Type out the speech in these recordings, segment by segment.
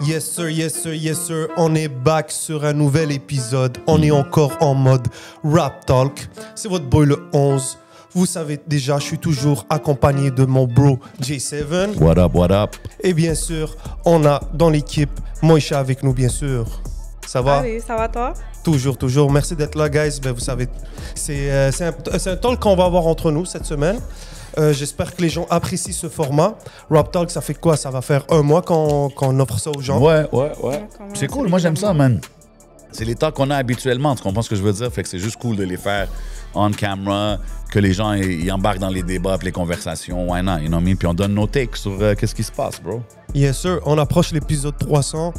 Yes sir, yes sir, yes sir. On est back sur un nouvel épisode. On est encore en mode Rap Talk. C'est votre boy le 11. Vous savez déjà, je suis toujours accompagné de mon bro J7. What up, what up? Et bien sûr, on a dans l'équipe Moïcha avec nous, bien sûr. Ça va? Oui, ça va toi? Toujours, toujours. Merci d'être là, guys. Ben, vous savez, c'est un talk qu'on va avoir entre nous cette semaine. J'espère que les gens apprécient ce format. Rap Talk, ça fait quoi? Ça va faire un mois qu'on offre ça aux gens. Ouais. Comment C'est cool, c'est moi j'aime ça, évidemment. man. C'est les talks qu'on a habituellement, tu comprends ce que je veux dire? Fait que c'est juste cool de les faire on camera, que les gens ils embarquent dans les débats, puis les conversations, why not, you know what I mean? Puis on donne nos takes sur qu'est-ce qui se passe, bro. Yes, sir. On approche l'épisode 300.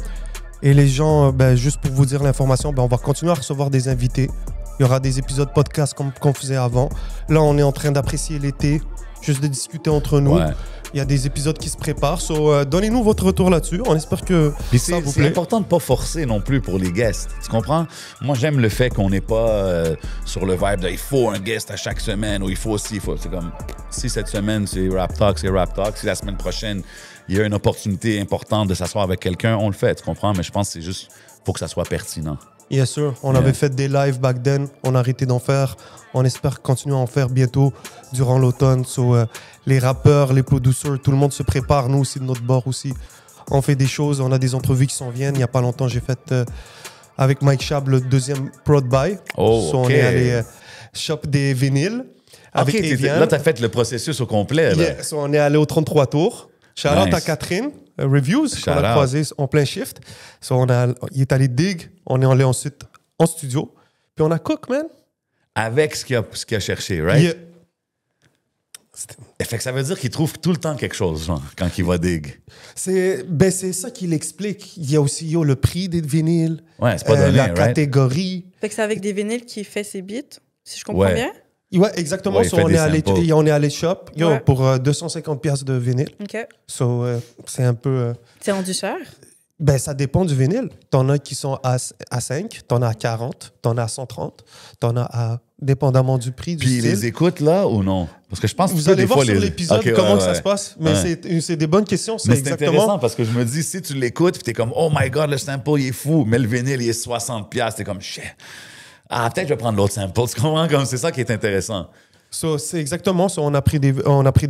Et les gens, ben, juste pour vous dire l'information, ben, on va continuer à recevoir des invités. Il y aura des épisodes podcast comme qu'on faisait avant. Là, on est en train d'apprécier l'été, juste de discuter entre nous. Ouais. Il y a des épisodes qui se préparent. So, donnez-nous votre retour là-dessus. On espère que Puis ça vous c'est plaît. important de pas forcer non plus pour les guests. Tu comprends? Moi, j'aime le fait qu'on n'est pas sur le vibe de il faut un guest à chaque semaine ou il faut aussi. C'est comme si cette semaine c'est Rap Talk, c'est Rap Talk. Si la semaine prochaine il y a une opportunité importante de s'asseoir avec quelqu'un, on le fait. Tu comprends? Mais je pense que c'est juste faut que ça soit pertinent. Yes, sir. On Yeah. avait fait des lives back then. On a arrêté d'en faire. On espère continuer à en faire bientôt durant l'automne. So, les rappeurs, les producers, tout le monde se prépare. Nous aussi, de notre bord aussi. On fait des choses. On a des entrevues qui s'en viennent. Il n'y a pas longtemps, j'ai fait avec Mike Chab le deuxième Prod Buy. Oh, So, ok. on est allé shop des vinyles avec OK, Evian. là, tu as fait le processus au complet. Là. Yeah. So, on est allé au 33 tours. Shout-out Nice. à Catherine, Reviews, qu'on a Shout-out. croisé en plein shift. So, il est allé dig. On est allé ensuite en studio. Puis on a cook, man. Avec ce qu'il a cherché, right? Yeah. Fait que ça veut dire qu'il trouve tout le temps quelque chose, genre, quand il va dig. C'est ça qu'il explique. Il y a aussi le prix des vinyles, Ouais, c'est pas donné, la right? catégorie. Fait que c'est avec des vinyles qu'il fait ses beats, si je comprends Ouais. bien. Ouais, exactement. Ouais, il So, fait on, des est allé, samples. on est allé shop Ouais. pour 250 pièces de vinyle. OK. So, c'est un peu... C'est rendu cher? ben, ça dépend du vinyle. T'en as qui sont à 5, t'en as à 40, t'en as à 130, t'en as à... dépendamment du prix, du Puis il style. les écoute là ou non? Parce que je pense que Vous tu peux allez des voir fois sur les... l'épisode Ok, comment ouais, que ça ouais. se passe. Mais Ouais. c'est des bonnes questions. C'est Mais c'est exactement... intéressant parce que je me dis, si tu l'écoutes puis t'es comme, oh my god, le sample il est fou, mais le vinyle il est 60$, t'es comme, shit. Ah, peut-être je vais prendre l'autre sample. Tu comprends? Comme c'est ça qui est intéressant. So, c'est exactement ça. On a pris des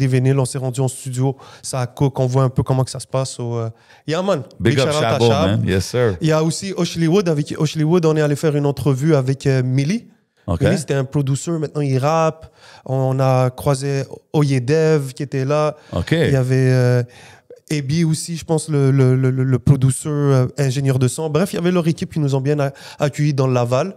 vinyles, on s'est rendu en studio, ça a cook, on voit un peu comment que ça se passe. So, yeah, man. Big up shout-out à Chabot, Chab. man. Yes, sir. Il y a aussi Ashley Wood. Avec Ashley Wood, on est allé faire une entrevue avec Millie. OK. Millie, c'était un producer, maintenant il rappe. On a croisé Oyedev qui était là. OK. Il y avait Ebi aussi, je pense, le producer, ingénieur de son. Bref, il y avait leur équipe qui nous ont bien accueillis dans le Laval.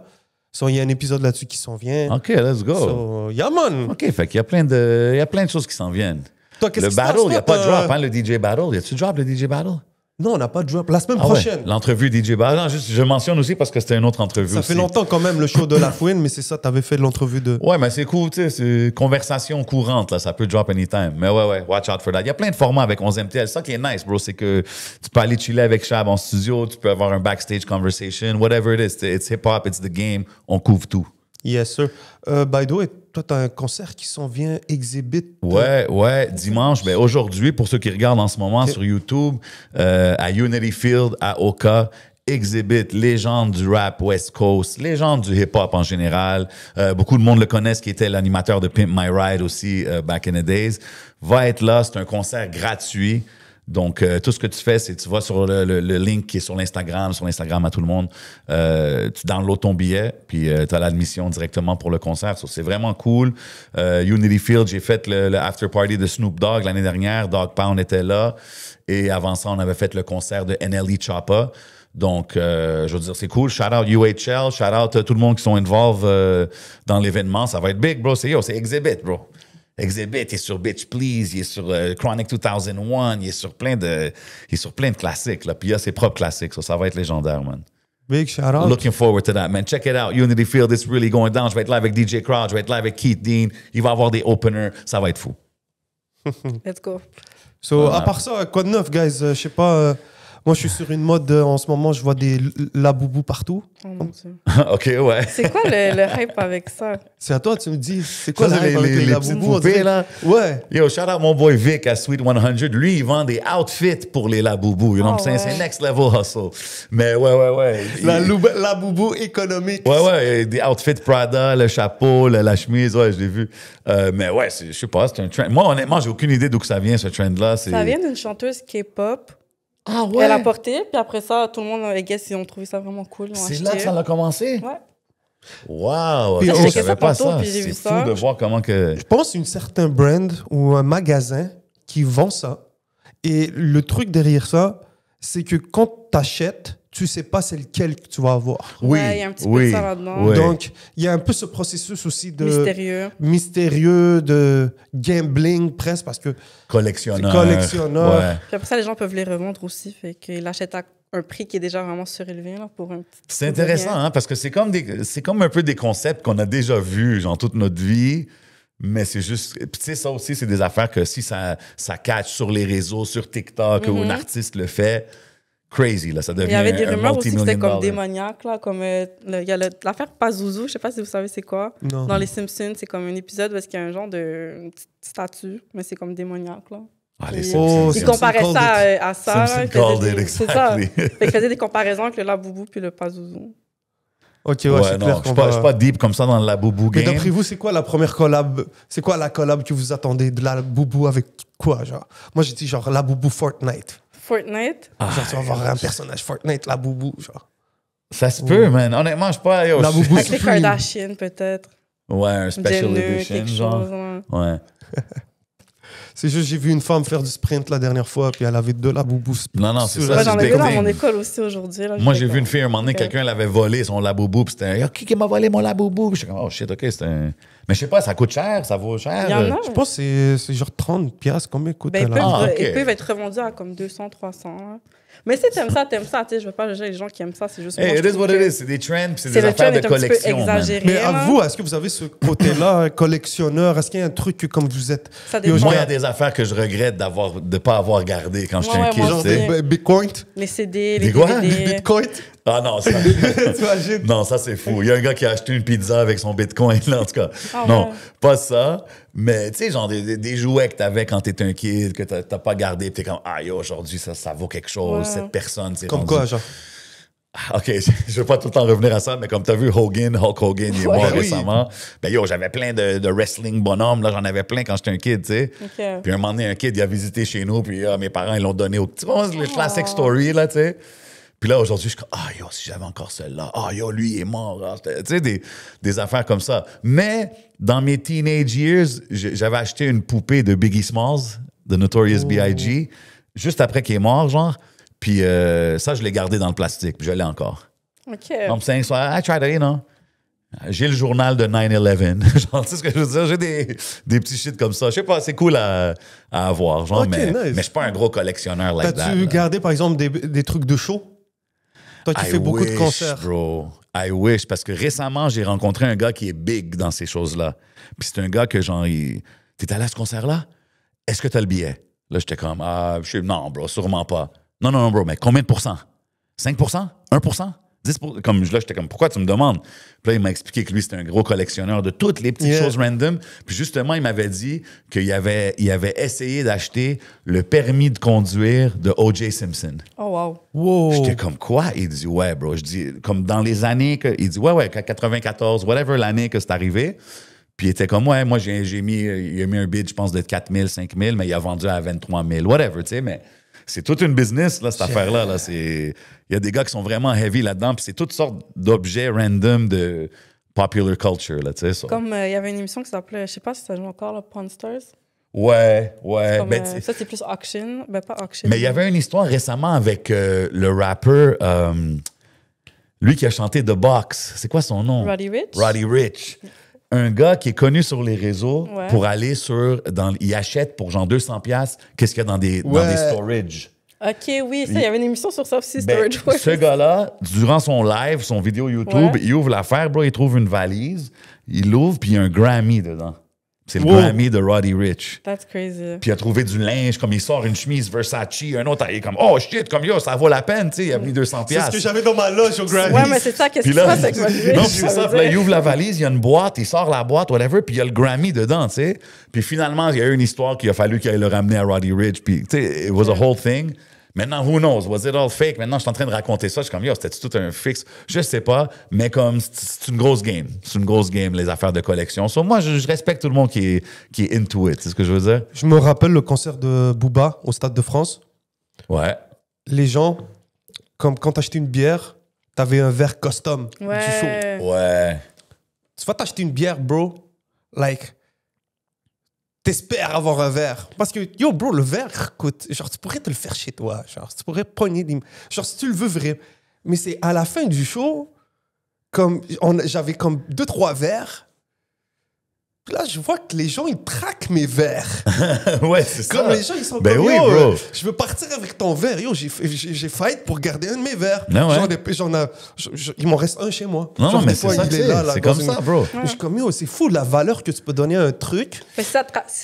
So, il y a un épisode là-dessus qui s'en vient. OK, let's go. So, yeah, man. OK, fait qu'il y a plein de choses qui s'en viennent. Toi, qu'est-ce Le qui se passe, battle, il n'y a toi, pas de drop, hein, le DJ battle. Y a-tu drop, le DJ battle? Non, on n'a pas de drop. La semaine Ah ouais, prochaine. l'entrevue DJ battle. Non, juste, je mentionne aussi parce que c'était une autre entrevue Ça aussi. fait longtemps quand même, le show de La Fouine, mais c'est ça, t'avais fait l'entrevue de... Ouais, mais c'est cool, tu sais, c'est conversation courante, là, ça peut drop anytime. Mais ouais, watch out for that. Il y a plein de formats avec 11MTL. Ça qui est nice, bro, c'est que tu peux aller chiller avec Chab en studio, tu peux avoir un backstage conversation, whatever it is. It's hip-hop, it's the game, on couvre tout. Yes, sir. By the way, toi, t'as un concert qui s'en vient, Exhibit. Ouais, dimanche, ben aujourd'hui, pour ceux qui regardent en ce moment sur YouTube, à Unity Field, à Oka, Exhibit, légende du rap West Coast, légende du hip-hop en général. Beaucoup de monde le connaissent, qui était l'animateur de Pimp My Ride aussi, back in the days. Va être là, c'est un concert gratuit. Donc, tout ce que tu fais, c'est tu vas sur le link qui est sur l'Instagram à tout le monde. Tu downloads ton billet, puis tu as l'admission directement pour le concert. So, c'est vraiment cool. Unity Field, j'ai fait le after party de Snoop Dogg l'année dernière. Dogg Pound était là. Et avant ça, on avait fait le concert de NLE Choppa. Donc, je veux dire, c'est cool. Shout out UHL, shout out tout le monde qui sont involved dans l'événement. Ça va être big, bro. C'est Exhibit, bro. Exhibit, il est sur Bitch Please, il est sur Chronic 2001, il est sur plein de classiques, là. Puis il a ses propres classiques, ça va être légendaire, man. Big shout out. Looking forward to that, man. Check it out, Unity Field, it's really going down. Je vais être là avec DJ Crowd, je vais être là avec Keith Dean, il va avoir des openers, ça va être fou. Let's go. So, à part ça, quoi de neuf, guys? Je sais pas, Moi, je suis sur une mode, en ce moment, je vois des laboubou partout. Oh mon Dieu. OK, ouais. C'est quoi le hype avec ça? C'est à toi, tu me dis, c'est quoi Ça, le hype avec les petites laboubou? on poupées, dirait? là. Ouais. Yo, shout out mon boy Vic à Sweet 100. Lui, il vend des outfits pour les laboubou. You know what I'm saying? Ouais. C'est next level hustle. Mais ouais. Laboubou économique. Ouais, des outfits Prada, le chapeau, la chemise, ouais, je l'ai vu. Mais ouais, je sais pas, c'est un trend. Moi, honnêtement, j'ai aucune idée d'où que ça vient, ce trend-là. Ça vient d'une chanteuse K-pop. Ah ouais? Elle a porté, puis après ça, tout le monde, I guess, ils ont trouvé ça vraiment cool. ils l'ont C'est acheté. là que ça a commencé? Ouais. Wow! Puis ok, on je checkait savais ça pas tantôt, ça. puis j'ai vu C'est ça. fou de voir comment que... Je pense une certain brand ou un magasin qui vend ça. Et le truc derrière ça, c'est que quand tu achètes, tu sais pas c'est lequel que tu vas avoir. Oui, Ouais, il y a un petit peu de ça là-dedans. oui. Donc, il y a un peu ce processus aussi de Mystérieux. de gambling presque parce que Collectionneur. C'est collectionneur. Ouais. Puis après ça, les gens peuvent les revendre aussi. Fait qu'ils l'achètent à un prix qui est déjà vraiment surélevé là, pour un petit. C'est intéressant, hein, parce que c'est comme un peu des concepts qu'on a déjà vus, genre, toute notre vie. Mais c'est juste... Puis tu sais, ça aussi, c'est des affaires que si ça catch sur les réseaux, sur TikTok, ou un artiste le fait, crazy, là, ça devient Il y avait des un rumeurs aussi que c'était comme multi-million-dollar. démoniaque, là, comme il y a l'affaire Pazuzu, je sais pas si vous savez c'est quoi. Non. Dans Les Simpsons, c'est comme un épisode parce qu'il y a un genre de une petite statue, mais c'est comme démoniaque, là. Ah, les Puis, Simpsons. Oh, il Simpson comparait called ça à ça. là, Simpson il faisait called it, c'est ça. exactly. Fait qu'il faisait des comparaisons avec le Laboubou puis le Pazuzu. Ok, ouais, Ouais, c'est non, clair je qu'on suis pas deep comme ça dans la boubou Mais game. d'après vous, c'est quoi la première collab? C'est quoi la collab que vous attendez de la boubou avec quoi, genre? Moi, j'ai dit genre la boubou Fortnite. Fortnite. Genre, tu vas avoir un personnage Fortnite, la boubou, genre. Ça se peut, man. Honnêtement, je sais pas... Yo, La je- boubou Avec les Supreme. Kardashians, peut-être. Ouais, un special Jenner, edition, quelque genre. chose. Ouais. Ouais. C'est juste, j'ai vu une femme faire du sprint la dernière fois, puis elle avait de la boubou. Non, c'est sur ça, la- Ouais, j'en ai big vu dans thing. mon école aussi aujourd'hui. là. Moi, J'étais j'ai vu une comme- fille, un moment donné, Ok. quelqu'un l'avait volé, son laboubou, puis c'était « Qui m'a volé mon laboubou? » Puis j'étais comme « Oh shit, OK, c'est un... » Mais je sais pas, ça coûte cher, ça vaut cher. Il y en a. Je pense que c'est genre 30 piastres. Combien coûte Ben, ils, peuvent, la... Ah, ok. ils peuvent être revendus à comme 200, 300. Là. Mais si t'aimes ça. Tu sais, je veux pas juger les gens qui aiment ça. C'est juste. moi, Hey, je it is trouve what que it is. C'est des trends, puis c'est C'est des le trend affaires est de un petit peu collection, man. exagéré. Mais là. à vous, est-ce que vous avez ce côté-là, collectionneur? Est-ce qu'il y a un truc que comme vous êtes... Ça Yo, dépend. Moi, il y a des affaires que je regrette de pas avoir gardé quand j'étais Ouais, un ouais, kid, moi Genre tu sais. aussi. des Bitcoin? Les CD, Des les quoi? DVD. Des Bitcoin? Ah non, ça... T'imagines? Non, ça c'est fou. Il y a un gars qui a acheté une pizza avec son bitcoin, là, en tout cas. Ah non, ouais. pas ça. Mais tu sais, genre des jouets que t'avais quand t'étais un kid, que t'as pas gardé, puis t'es comme, ah yo, aujourd'hui, ça vaut quelque chose. Ouais. Cette personne, c'est Comme rendu- quoi, genre? Ah, OK, je veux pas tout le temps revenir à ça, mais comme t'as vu Hulk Hogan, il est Ouais. mort Ben oui. récemment. Ben yo, j'avais plein de wrestling bonhommes, là, j'en avais plein quand j'étais un kid, tu sais. Ok. Puis un moment donné, un kid, il a visité chez nous, puis mes parents, ils l'ont donné au petit. Tu vois, le classic story, là, tu sais. Puis là, aujourd'hui, je suis comme, ah yo, si j'avais encore celle-là, ah yo, lui, il est mort. Ah, tu sais, des affaires comme ça. Mais dans mes teenage years, j'avais acheté une poupée de Biggie Smalls, de Notorious B.I.G., juste après qu'il est mort, genre. Puis ça, je l'ai gardé dans le plastique, puis je l'ai encore. OK. I'm saying, so I tried to, you know. J'ai le journal de 9/11. Genre, tu sais ce que je veux dire? J'ai des petits shit comme ça. Je sais pas, c'est cool à avoir. Genre, Ok, mais nice. je suis pas un gros collectionneur like that. T'as-tu là. gardé, par exemple, des trucs de show? Toi qui I fais beaucoup de wish, concerts. Bro. I wish. Parce que récemment, j'ai rencontré un gars qui est big dans ces choses-là. Puis c'est un gars que, genre, t'es allé à ce concert-là? Est-ce que t'as le billet? Là, j'étais comme, non, bro, sûrement pas. Non, bro, mais combien de pourcents? 5 1 10 comme là, j'étais comme, pourquoi tu me demandes? Puis là, il m'a expliqué que lui, c'était un gros collectionneur de toutes les petites Yeah. choses random. Puis justement, il m'avait dit qu'il avait essayé d'acheter le permis de conduire de O.J. Simpson. Oh, wow. Wow. J'étais comme quoi? Il dit ouais, bro. Je dis comme dans les années que. Il dit ouais, 94, whatever l'année que c'est arrivé. Puis il était comme ouais, moi il a mis un bid, je pense, de 4 000, 5 000, mais il a vendu à 23 000, whatever, tu sais. Mais c'est toute une business, là, cette affaire-là. Là. Il y a des gars qui sont vraiment heavy là-dedans, puis c'est toutes sortes d'objets random de popular culture, là, tu sais. ça. Comme il y avait une émission qui s'appelait, je sais pas si ça joue encore, là, Pawn Stars. Ouais. Comme, Ben, ça, c'est plus auction. Ben, pas auction. mais il y avait une histoire récemment avec le rappeur, lui qui a chanté The Box. C'est quoi son nom? Roddy Ricch. Roddy Ricch. Un gars qui est connu sur les réseaux Ouais. pour aller il achète pour genre 200$, qu'est-ce qu'il y a dans des storage. OK, oui, ça, il y avait une émission sur ça aussi, Ben, Storage Wars. ce gars-là, durant son live, son vidéo YouTube, Ouais. il ouvre l'affaire, bro, il trouve une valise, il l'ouvre, puis il y a un Grammy dedans. C'est le Wow. Grammy de Roddy Ricch. That's crazy. Puis il a trouvé du linge, comme il sort une chemise Versace, un autre, il est comme, oh shit, comme yo, ça vaut la peine, tu sais, il a mis 200 C'est ce que piastres. j'avais dans ma loge au Grammy. Ouais, mais c'est ça, qu'est-ce Puis qui se là, passe avec Roddy non, Ricch, puis c'est ça ça, veut puis là, dire? il ouvre la valise, il y a une boîte, il sort la boîte, whatever, puis il y a le Grammy dedans, tu sais. Puis finalement, il y a eu une histoire qu'il a fallu qu'il aille le ramener à Roddy Ricch, puis tu sais, it was a whole thing. Maintenant, who knows? Was it all fake? Maintenant, je suis en train de raconter ça. Je suis comme, yo, c'était tout un fixe. Je sais pas, mais comme, c'est une grosse game. C'est une grosse game, les affaires de collection. So, moi, je respecte tout le monde qui est into it. C'est ce que je veux dire? Je me rappelle le concert de Booba au Stade de France. Ouais. Les gens, comme quand t'achetais une bière, t'avais un verre custom du show. Ouais. Ouais. Tu vas t'acheter une bière, bro, like, t'espères avoir un verre. Parce que, yo, bro, le verre coûte, genre, tu pourrais te le faire chez toi. Genre, tu pourrais pogner des... Genre, si tu le veux vraiment. Mais c'est à la fin du show, comme, j'avais comme 2-3 verres. Puis là, je vois que les gens, ils traquent mes verres. Ouais, c'est Comme ça. les gens, ils sont Ben comme, oui, yo, bro. je veux partir avec ton verre. Yo, j'ai fight pour garder un de mes verres. Non, ouais. Il m'en reste un chez moi. Non, Genre, mais des fois, c'est ça il que est là, là, c'est dans comme une- ça, bro. Je suis comme, yo, c'est fou la valeur que tu peux donner à un truc. Mais si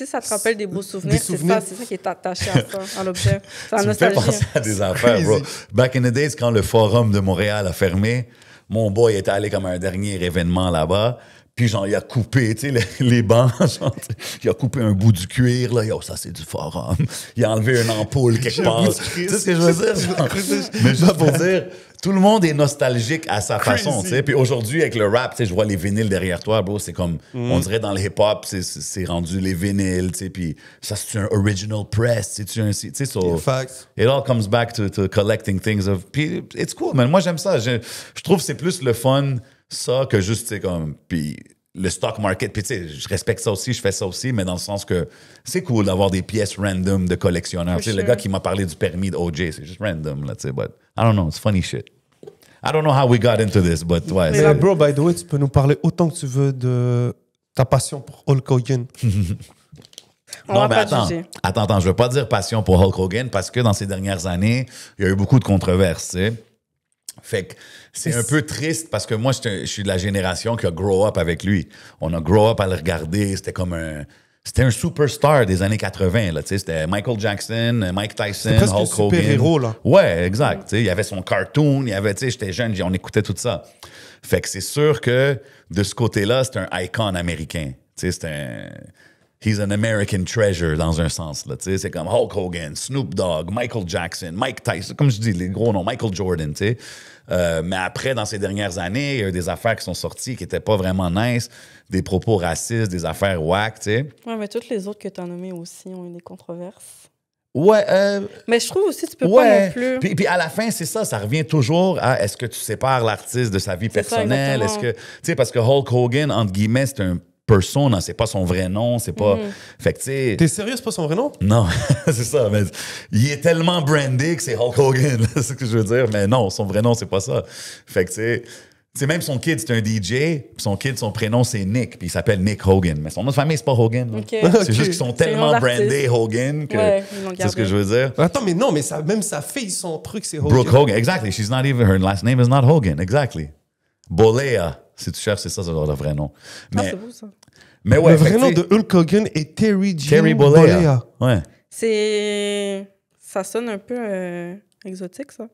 ça te rappelle des beaux souvenirs, Des c'est souvenirs. ça qui est attaché à ça, à l'objet. C'est la Tu me fais nostalgie. penser à des affaires, bro. Crazy. Back in the days, quand le Forum de Montréal a fermé, mon boy était allé comme à un dernier événement là-bas. Puis genre, il a coupé, tu sais, les bancs. Genre, tu sais, il a coupé un bout du cuir, là. Yo, ça, c'est du Forum. Il a enlevé une ampoule quelque J'ai un part. bout de Tu Christ. sais ce que je veux dire? genre? Mais juste pour dire, tout le monde est nostalgique à sa Crazy. façon, tu sais. Puis aujourd'hui, avec le rap, tu sais, je vois les vinyles derrière toi, bro. C'est comme, on dirait dans le hip-hop, c'est rendu les vinyles, tu sais. Puis ça, c'est un original press, tu sais, so, Facts. it all comes back to collecting things. Puis it's cool, man. Moi, j'aime ça. Je trouve que c'est plus le fun, ça, que juste, tu sais, comme... Puis le stock market, puis tu sais, je respecte ça aussi, je fais ça aussi, mais dans le sens que c'est cool d'avoir des pièces random de collectionneurs. Tu sais, le sure. gars qui m'a parlé du permis de OJ, c'est juste random, là, tu sais, but I don't know, it's funny shit. I don't know how we got into this, but ouais. Mais c'est- là, bro, by the way, tu peux nous parler autant que tu veux de ta passion pour Hulk Hogan. On Non, va mais pas attends, juger. attends, je veux pas dire passion pour Hulk Hogan parce que dans ces dernières années, il y a eu beaucoup de controverses, tu sais. Fait que c'est un peu triste parce que moi, je suis de la génération qui a grow up avec lui. On a grow up à le regarder. C'était comme un... C'était un superstar des années 80, là, tu sais. C'était Michael Jackson, Mike Tyson, presque un Hulk Hogan. super-héros, là. Ouais, exact. Tu sais, il y avait son cartoon, il y avait, tu sais, j'étais jeune, on écoutait tout ça. Fait que c'est sûr que de ce côté-là, c'est un icon américain. Tu sais, c'est un... He's an American treasure dans un sens. Là, tu sais. C'est comme Hulk Hogan, Snoop Dogg, Michael Jackson, Mike Tyson, comme je dis, les gros noms, Michael Jordan. Tu sais. Mais après, dans ces dernières années, il y a eu des affaires qui sont sorties qui n'étaient pas vraiment nice, des propos racistes, des affaires whack. Tu sais. Ouais, mais toutes les autres que tu as nommées aussi ont eu des controverses. Ouais, Mais je trouve aussi que tu peux pas ouais. non plus. Puis à la fin, c'est ça revient toujours à est-ce que tu sépares l'artiste de sa vie C'est ça, personnelle? Est-ce exactement. que, tu sais, parce que Hulk Hogan, entre guillemets, c'est un persona, c'est pas son vrai nom, c'est pas. Fait que, tu sais. T'es sérieux, c'est pas son vrai nom? Non, c'est ça. Mais il est tellement brandé que c'est Hulk Hogan, là, c'est ce que je veux dire. Mais non, son vrai nom, c'est pas ça. Fait que, tu sais, même son kid, c'est un DJ. Puis son kid, son prénom, c'est Nick. Puis il s'appelle Nick Hogan. Mais son nom de famille, c'est pas Hogan. là. Ok. C'est Ok. juste qu'ils sont C'est le nom tellement d'artiste. brandés Hogan que. Ouais, ils l'ont c'est ce que gardé. je veux dire. Attends, mais non, mais même sa fille, son truc, c'est Hogan. Brooke Hogan, exactly. She's not even, her last name is not Hogan, exactly. Bolea, si tu cherches, c'est ça, c'est le vrai nom. Ah, Mais, c'est beau ça. mais ouais, Le fait vrai que, nom tu sais, de Hulk Hogan est Terry Jim Terry Bollea. Bollea. Ouais. Ça sonne un peu exotique, ça.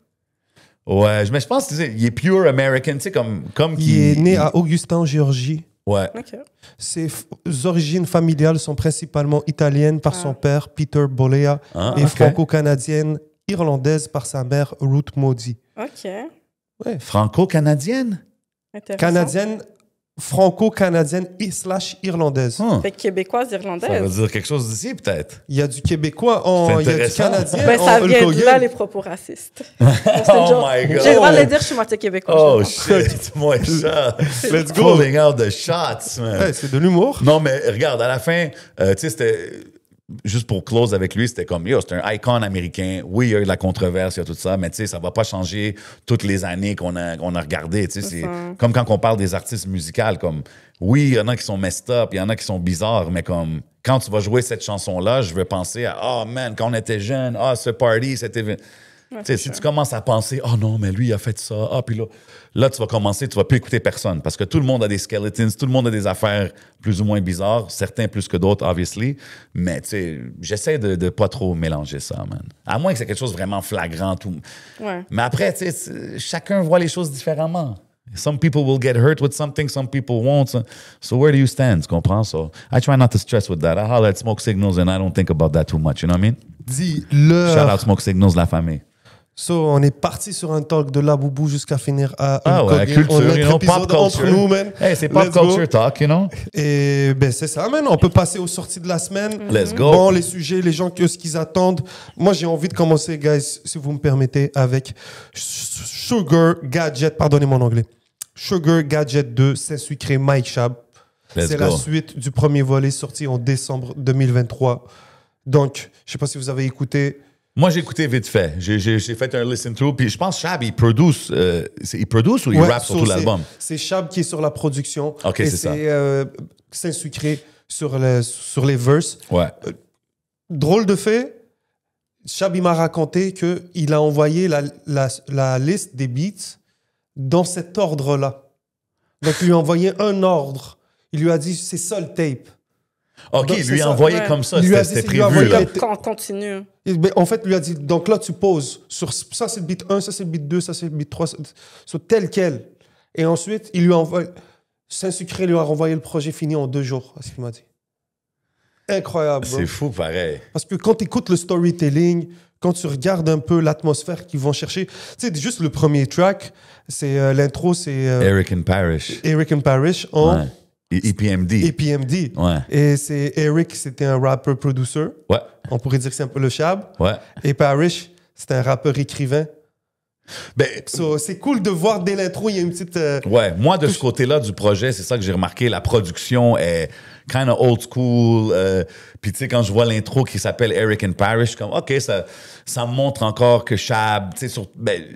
Ouais, mais je pense qu'il est pure American, tu sais, comme Il est né à Augustin, en Géorgie. Ouais. OK. Ses origines familiales sont principalement italiennes par son père, Peter Bollea, Ah, et ok. franco-canadiennes, irlandaises par sa mère, Ruth Maudie. OK. Franco-canadienne? Intéressant. Canadienne, franco-canadienne et / irlandaise. Fait que québécoise, Ça veut irlandaise. dire quelque chose d'ici, peut-être. Il y a du québécois, C'est il y a du intéressant. canadien Ben, en ça Hulk vient de Hogan. là, les propos racistes. Oh my God. J'ai le droit de le dire, je suis moitié québécois. Oh je pense. shit, moi ça. Let's go. Pulling out the shots, man. Ouais, c'est de l'humour. Non, mais regarde, à la fin, tu sais, c'était. Juste pour close avec lui, c'était comme, yo, c'est un icon américain. Oui, il y a eu de la controverse, il y a tout ça, mais tu sais, ça va pas changer toutes les années qu'on a regardé. Tu sais, c'est ça. comme quand on parle des artistes musicaux, comme, oui, il y en a qui sont messed up, il y en a qui sont bizarres, mais comme, quand tu vas jouer cette chanson-là, je vais penser à, oh man, quand on était jeune, ce party, cet événement. Ouais, Tu sais, si tu commences à penser, oh non, mais lui, il a fait ça, ah, puis là, tu vas commencer, tu vas plus écouter personne parce que tout le monde a des skeletons, tout le monde a des affaires plus ou moins bizarres, certains plus que d'autres, obviously. Mais tu sais, j'essaie de pas trop mélanger ça, man. À moins que c'est quelque chose de vraiment flagrant. Ouais. Mais après, tu sais, chacun voit les choses différemment. Some people will get hurt with something, some people won't. So where do you stand? Tu comprends? So I try not to stress with that. I holler at Smoke Signals and I don't think about that too much. You know what I mean? Dis Shout out le. Smoke Signals, la famille. So, on est parti sur un talk de la boubou jusqu'à finir à Ah ouais, Uncognito. culture, On a you un know, épisode pop entre culture. nous, man. Hey, c'est pop Let's go. culture talk, you know? Et ben c'est ça, man. On peut passer aux sorties de la semaine. Let's go. Bon, les sujets, les gens, ce qu'ils attendent. Moi, j'ai envie de commencer, guys, si vous me permettez, avec Sugar Gadget. Pardonnez mon anglais. Sugar Gadget 2, Saint-Sucré, Mike Chab. Let's C'est la go. suite du premier volet sorti en décembre 2023. Donc, je sais pas si vous avez écouté. Moi, j'ai écouté vite fait. J'ai fait un listen through. Puis je pense que Shab, il produce ou il Ouais, rappe sur so tout c'est- l'album? C'est Chab qui est sur la production. Ok, et c'est ça. c'est Saint-Sucré sur les verses. Ouais. Drôle de fait, Chab, il m'a raconté qu'il a envoyé la liste des beats dans cet ordre-là. Donc, il lui a envoyé un ordre. Il lui a dit, c'est ça le tape. OK, Donc, il c'est lui a ça. envoyé Ouais. comme ça. Il lui a C'était dit, il lui a prévu, envoyé là. les- Quand on continue. Et ben, en fait, il lui a dit, donc là, tu poses. Sur, ça, c'est le beat 1, ça, c'est le beat 2, ça, c'est le beat 3, sur tel quel. Et ensuite, il lui a envoyé... Saint-Sucré lui a renvoyé le projet fini en 2 jours, c'est ce qu'il m'a dit. Incroyable, bro. C'est fou, pareil. Parce que quand tu écoutes le storytelling, quand tu regardes un peu l'atmosphère qu'ils vont chercher, tu sais, juste le premier track, c'est l'intro, c'est Eric and Parrish. Eric and Parrish en Ouais. EPMD. EPMD. Ouais. Et c'est Eric, c'était un rapper-producer. Ouais. On pourrait dire que c'est un peu le Chab. Ouais. Et Parrish, c'était un rappeur-écrivain. Ben, So, c'est cool de voir dès l'intro, il y a une petite... ouais, moi, de ce côté-là du projet, c'est ça que j'ai remarqué. La production est kind of old school. Puis, tu sais, quand je vois l'intro qui s'appelle Eric and Parrish, je suis comme, OK, ça me montre encore que Chab, tu sais,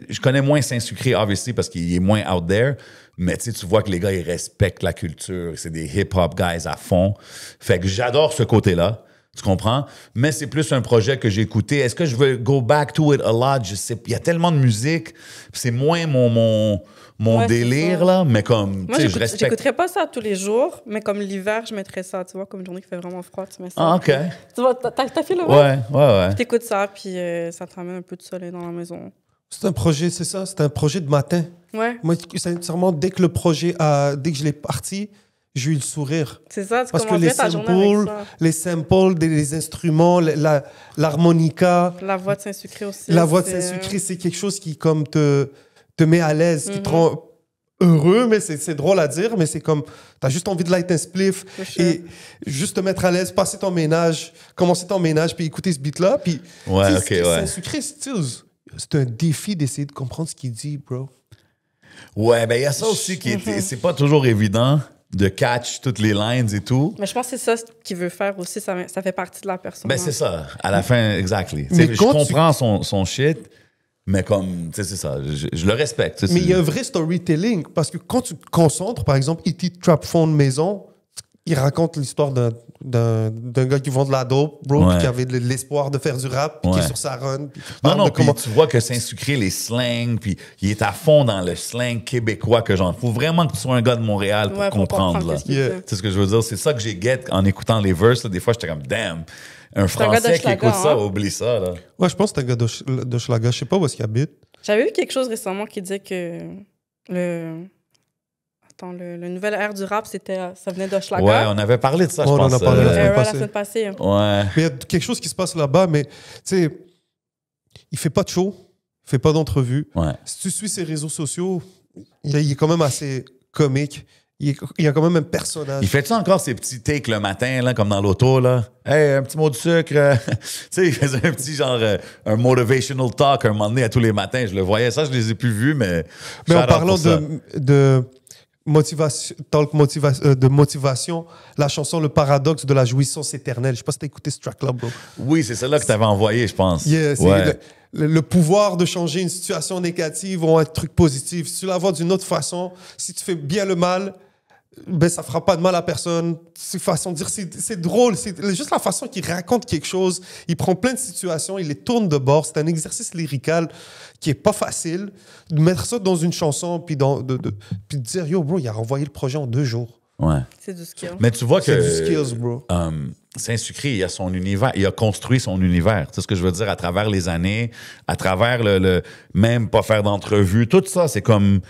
je connais moins Saint-Sucré, obviously, parce qu'il est moins out there. Mais tu sais, tu vois que les gars, ils respectent la culture. C'est des hip-hop guys à fond. Fait que j'adore ce côté-là. Tu comprends? Mais c'est plus un projet que j'ai écouté. Est-ce que je veux go back to it a lot? Je sais. Il y a tellement de musique. C'est moins mon Ouais, c'est délire, ça. là. Mais comme, Moi, tu sais, je respecte. j'écouterais pas ça tous les jours, mais comme l'hiver, je mettrais ça, tu vois, comme une journée qui fait vraiment froid, tu mets ça. Ah, OK. Tu vois, t'as fait le Ouais, ouais. T'écoutes ça, puis ça te ramène un peu de soleil dans la maison. C'est un projet, c'est ça, c'est un projet de matin. Ouais, Moi, sincèrement, dès que dès que je l'ai parti, j'ai eu le sourire. c'est ça, tu Parce que commences les bien ta journée avec ça. les instruments, l'harmonica, La voix de Saint-Sucré aussi. la voix de c'est- Saint-Sucré, c'est quelque chose qui comme te met à l'aise, qui te Mhm. rend heureux, mais c'est drôle à dire, mais c'est comme, t'as juste envie de light un spliff For sure. et juste te mettre à l'aise, passer ton ménage, commencer ton ménage, puis écouter ce beat-là, puis Ouais, tu sais, ok, ouais. Saint-Sucré, c'est un défi d'essayer de comprendre ce qu'il dit, bro. Ouais, ben, il y a ça aussi qui c'est pas toujours évident de catch toutes les lines et tout. Mais je pense que c'est ça qu'il veut faire aussi, ça fait partie de la personne. Ben, c'est ça. À la fin, exactly. Tu Mais sais, je quand tu- comprends son shit, mais comme, tu sais, c'est ça. Je le respecte. tu sais, Mais il y a c'est- un vrai storytelling, parce que quand tu te concentres, par exemple, E.T. Trap Phone Maison, il raconte l'histoire d'un gars qui vend de la dope, bro, Ouais. puis qui avait de l'espoir de faire du rap, puis qui Ouais. est sur sa run. puis Non, parle non, de puis comment- tu vois que Saint-Sucré, les slangs, puis il est à fond dans le slang québécois que j'en... Faut vraiment que tu sois un gars de Montréal pour Ouais, pour comprendre, là. qu'est-ce qu'il Yeah. fait. Tu sais ce que je veux dire? C'est ça que j'ai get en écoutant les verses. Là. Des fois, j'étais comme, damn, un un gars Français qui d'Hochelaga, écoute ça, hein? oublie ça, là. Ouais, je pense que c'est un gars d'Hochelaga. Je sais pas où est-ce qu'il habite. J'avais vu quelque chose récemment qui disait que le nouvel air du rap, ça venait d'Hochelaga. Ouais, on avait parlé de ça, je On en pense. a parlé la semaine La passée. semaine passée. Ouais. Mais il y a quelque chose qui se passe là-bas, mais tu sais, il fait pas de show, il fait pas d'entrevue. Ouais. Si tu suis ses réseaux sociaux, il est quand même assez comique. Il y a quand même un personnage. Il fait-tu encore ses petits takes le matin, là, comme dans l'auto, là? Hey, un petit mot de sucre. Tu sais, il faisait un petit genre, un motivational talk un moment donné à tous les matins. Je le voyais. Ça, je les ai plus vus, mais. Mais en shout out parlant pour ça. de motivation, la chanson Le paradoxe de la jouissance éternelle. Je sais pas si t'as écouté ce track-là, bro. Oui, c'est celle-là que tu avais envoyé, je pense. Yeah, c'est ouais. le pouvoir de changer une situation négative en un truc positif. Si tu la vois d'une autre façon, si tu fais bien le mal, ben, ça fera pas de mal à personne. C'est façon de dire, c'est drôle. C'est juste la façon qu'il raconte quelque chose. Il prend plein de situations, il les tourne de bord. C'est un exercice lyrical qui est pas facile. De mettre ça dans une chanson, puis puis de dire, yo, bro, il a renvoyé le projet en 2 jours. Ouais. C'est du skill. Mais tu vois C'est que... du skills, bro. Saint-Sucré, il a son univers, il a construit son univers. Tu sais ce que je veux dire? À travers les années, à travers le même pas faire d'entrevue, tout ça, c'est comme...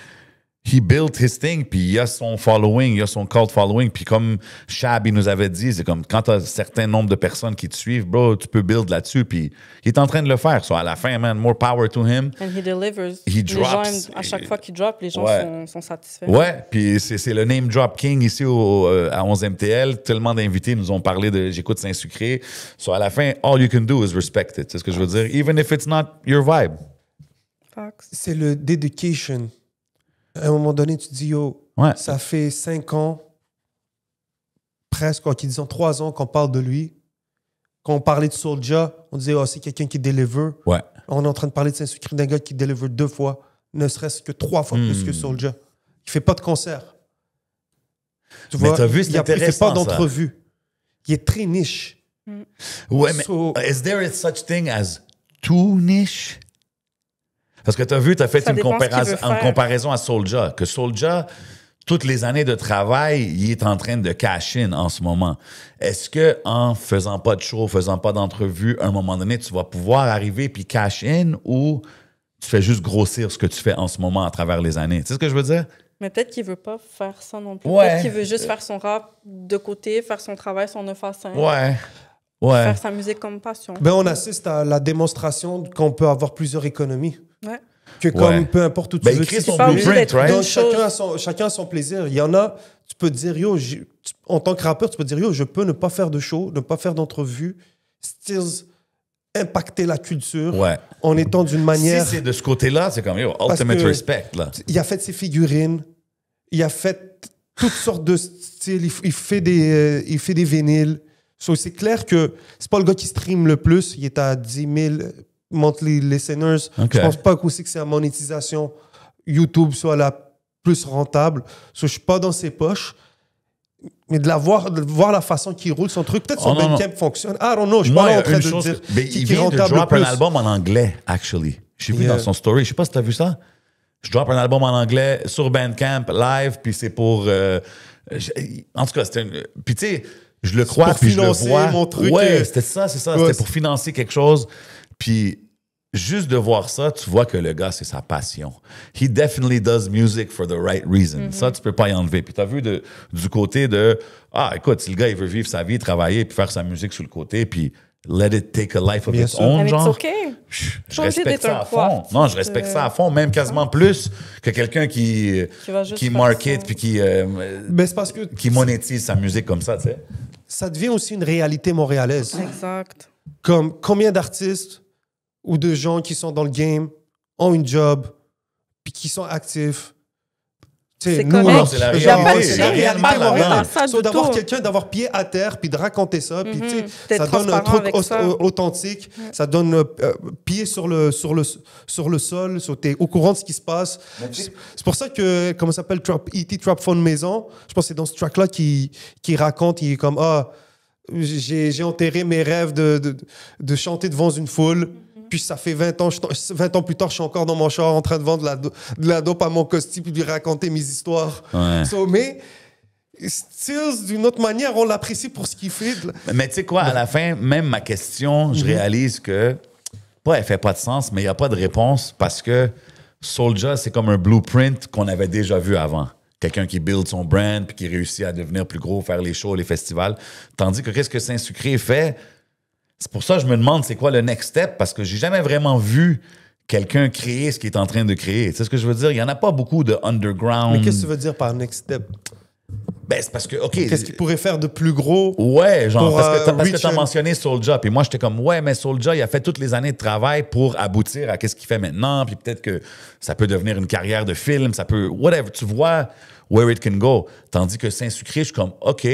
He built his thing, puis il a son following, il a son cult following, puis comme Shab, il nous avait dit, c'est comme quand tu as un certain nombre de personnes qui te suivent, bro, tu peux build là-dessus, puis il est en train de le faire. So à la fin, man, more power to him. And he delivers. He Les drops. gens, à chaque fois qu'il drop, les gens sont satisfaits. Ouais, puis c'est le name drop king ici à 11MTL. Tellement d'invités nous ont parlé de J'écoute Saint-Sucré. So à la fin, all you can do is respect it. C'est ce que je veux dire? Even if it's not your vibe. Facts. C'est le dedication. À un moment donné, tu te dis, yo, ça fait 5 ans, presque, qui disons 3 ans qu'on parle de lui. Quand on parlait de Soulja, on disait, oh, c'est quelqu'un qui deliver. Ouais. On est en train de parler de Saint-Sucré, d'un gars qui deliver 2 fois, ne serait-ce que 3 fois plus que Soulja. Il fait pas de concert. Tu vois, t'as vu, c'est intéressant, il fait pas ça. d'entrevue. Il est très niche. Ouais, mais is there such thing as too niche? Parce que tu as vu, tu as fait une comparaison à Soulja. Que Soulja, toutes les années de travail, il est en train de cash in en ce moment. Est-ce qu'en faisant pas de show, faisant pas d'entrevue, à un moment donné, tu vas pouvoir arriver puis cash in ou tu fais juste grossir ce que tu fais en ce moment à travers les années? Tu sais ce que je veux dire? Mais peut-être qu'il veut pas faire ça non plus. Ouais. Peut-être qu'il veut juste faire son rap de côté, faire son travail, son 9 à 5. Ouais. Faire sa musique comme passion. Ben, on assiste à la démonstration qu'on peut avoir plusieurs économies. Ouais. Que comme peu importe où tu veux. Il crée son pas obligé blueprint, d'être right? Donc, chacun a son plaisir. Il y en a, tu peux te dire, yo, en tant que rappeur, tu peux te dire, yo, je peux ne pas faire de show, ne pas faire d'entrevue, still impacter la culture en étant d'une manière... Si c'est de ce côté-là, c'est comme, yo, ultimate respect, là. Il a fait ses figurines, il a fait toutes sortes de styles, il fait des vinyles. So, c'est clair que c'est pas le gars qui stream le plus, il est à 10 000 monthly listeners. Okay. Je pense pas aussi que c'est la monétisation YouTube soit la plus rentable. So, je suis pas dans ses poches. Mais de voir la façon qu'il roule son truc, peut-être son Bandcamp fonctionne. I don't know, je suis pas là en train de dire il vient de drop un album en anglais, actually. J'ai vu dans son story, je sais pas si t'as vu ça. Je drop un album en anglais sur Bandcamp, live, puis c'est pour... en tout cas, c'était une... Puis tu sais, je le crois, puis je le vois. Mon truc, ouais, c'était ça. C'était pour financer quelque chose. Puis juste de voir ça, tu vois que le gars, c'est sa passion. He definitely does music for the right reason. Ça, tu peux pas y enlever. Puis t'as vu du côté de, écoute, si le gars, il veut vivre sa vie, travailler, puis faire sa musique sur le côté, puis let it take a life of its own, genre. Okay. Je respecte ça à fond. Non, je respecte ça à fond, même quasiment plus que quelqu'un qui market puis qui monétise sa musique comme ça, tu sais. Ça devient aussi une réalité montréalaise. Exact. Comme combien d'artistes ou de gens qui sont dans le game ont une job puis qui sont actifs. C'est nous, correct. C'est la réalité. C'est la réalité montréalaise. So, d'avoir quelqu'un, d'avoir pied à terre puis de raconter ça, puis ça donne un truc authentique, ça donne pied sur le sol, t'es au courant de ce qui se passe. C'est pour ça que, comment ça s'appelle, E.T. Trap Phone Maison, je pense que c'est dans ce track-là qui raconte, il est comme, j'ai enterré mes rêves de chanter devant une foule. Puis ça fait 20 ans plus tard, je suis encore dans mon char en train de vendre de la dope à mon costume puis de lui raconter mes histoires. Ouais. Mais Stills, d'une autre manière, on l'apprécie pour ce qu'il fait. Mais tu sais quoi, à la fin, même ma question, je réalise que, elle fait pas de sens, mais il n'y a pas de réponse parce que Soulja, c'est comme un blueprint qu'on avait déjà vu avant. Quelqu'un qui build son brand puis qui réussit à devenir plus gros, faire les shows, les festivals. Tandis que qu'est-ce que Saint-Sucré fait? C'est pour ça que je me demande c'est quoi le next step, parce que j'ai jamais vraiment vu quelqu'un créer ce qu'il est en train de créer. Tu sais ce que je veux dire? Il n'y en a pas beaucoup de underground. Mais qu'est-ce que tu veux dire par next step? Ben, c'est parce que, OK. Qu'est-ce qu'il pourrait faire de plus gros? Ouais, genre, parce que tu as and... mentionné Soulja. Puis moi, j'étais comme, ouais, mais Soulja, il a fait toutes les années de travail pour aboutir à qu'est-ce qu'il fait maintenant. Puis peut-être que ça peut devenir une carrière de film, ça peut, whatever. Tu vois where it can go. Tandis que Saint-Sucré, je suis comme, OK,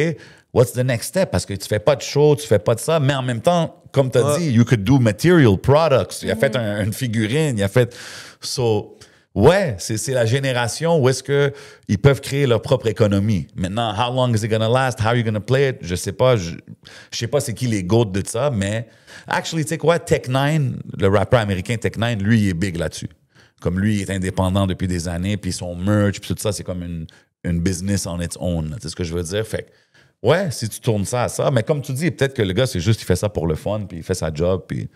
what's the next step? Parce que tu fais pas de show, tu fais pas de ça, mais en même temps, comme tu as dit, you could do material products. Il a fait une figurine, il a fait... So, Ouais, c'est la génération où est-ce que ils peuvent créer leur propre économie. Maintenant, how long is it gonna last? How are you gonna play it? Je sais pas. Je sais pas c'est qui les goats de ça, mais actually, tu sais quoi? Tech9, le rappeur américain Tech9, lui, il est big là-dessus. Comme lui, il est indépendant depuis des années, puis son merch, puis tout ça, c'est comme une business on its own. Tu sais ce que je veux dire? Fait que, ouais, si tu tournes ça à ça, mais comme tu dis, peut-être que le gars, c'est juste qu'il fait ça pour le fun, puis il fait sa job, puis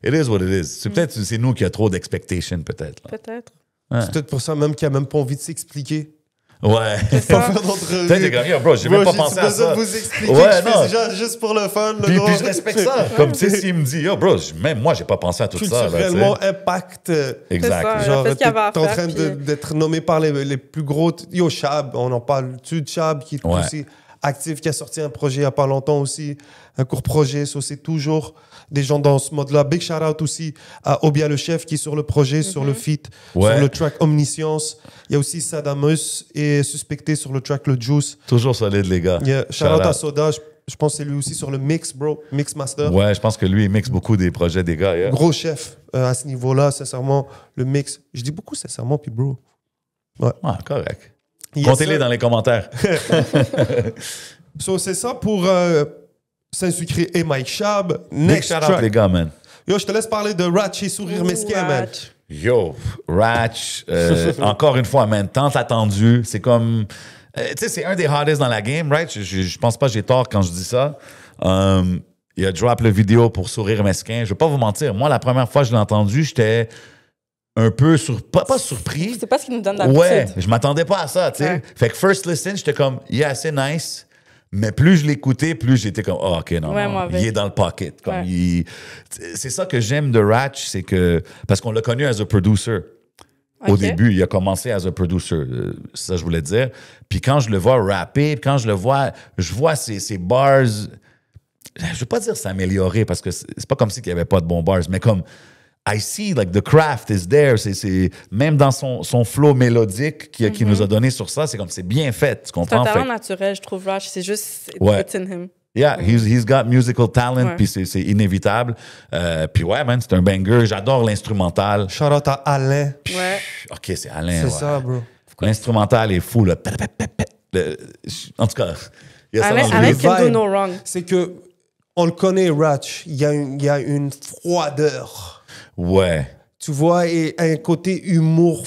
it is what it is. C'est peut-être c'est nous qui a trop d'expectations, peut-être. Là. Peut-être. Ouais. C'est peut-être pour ça même qu'il n'a même pas envie de s'expliquer. Ouais. Pas faire d'entrevue. Peut-être que, yo, bro, j'ai même pas pensé à ça. De vous expliquer Ouais, que je non. fais déjà juste pour le fun. Le Puis gros. je respecte ça. Comme, tu sais, s'il me dit, yo, bro, même moi, j'ai pas pensé à tout ça. là, Culturellement, tu sais. impact. Exact. ça. Genre, fait ce qu'il y avait à t'es en faire, train puis- d'être nommé par les plus gros. Yo, Chab, on en parle-tu de Chab, qui est Ouais. aussi actif, qui a sorti un projet il n'y a pas longtemps aussi, un court projet. Ça, c'est toujours des gens dans ce mode-là. Big shout-out aussi à Obia le chef qui est sur le projet, sur le feat, Ouais. sur le track Omniscience. Il y a aussi Sadamus et Suspecté sur le track Le Juice. Toujours solide, les gars. Yeah. Shout-out Shout à out. Soda, je pense que c'est lui aussi sur le mix, bro. Mix Master. Ouais, je pense que lui, il mixe beaucoup des projets des gars. Yeah. Gros chef à ce niveau-là, sincèrement. Le mix, je dis beaucoup sincèrement, puis bro. Ah, correct. Yes, Comptez-les sir. dans les commentaires. So, c'est ça pour Saint-Sucré et Mike Chab. Big Next shout out, track. les gars, man. Yo, je te laisse parler de Ratch et Sourire Mesquin, man. Ratch. Yo, Ratch, encore une fois, man, tant attendu. C'est comme. Tu sais, c'est un des hardest dans la game, right? Je pense pas que j'ai tort quand je dis ça. Il a drop le vidéo pour Sourire Mesquin. Je vais pas vous mentir. Moi, la première fois que je l'ai entendu, j'étais un peu pas surpris. C'est pas ce qui nous donne d'habitude. Ouais, je m'attendais pas à ça, tu sais. Ouais. Fait que first listen, j'étais comme, yeah, c'est nice. Mais plus je l'écoutais, plus j'étais comme, oh, OK, non, Ouais, non, moi avec. il est dans le pocket. Comme Ouais. c'est ça que j'aime de Ratch, c'est que, parce qu'on l'a connu as a producer. Au Ok. début, il a commencé as a producer, ça je voulais dire. Puis quand je le vois rapper, quand je vois ses bars, je veux pas dire s'améliorer parce que c'est pas comme si il y avait pas de bons bars, mais comme I see like the craft is there. C'est même dans son flow mélodique qui nous a donné sur ça, c'est comme c'est bien fait, tu C'est un comprends? talent Fait- naturel, je trouve, Ratch. C'est juste, Ouais. it's in him. Yeah, he's got musical talent, Ouais. puis c'est inévitable. Puis ouais, man, c'est un banger. J'adore l'instrumental. Shout-out à Alain. Ouais. OK, c'est Alain. C'est ouais. ça, bro. L'instrumental est fou, là. En tout cas, il y a ça dans le Alain vidéo. can do vibe. no wrong. C'est que on le connaît, Ratch. Il y a une froideur. Ouais. Tu vois, et un côté humour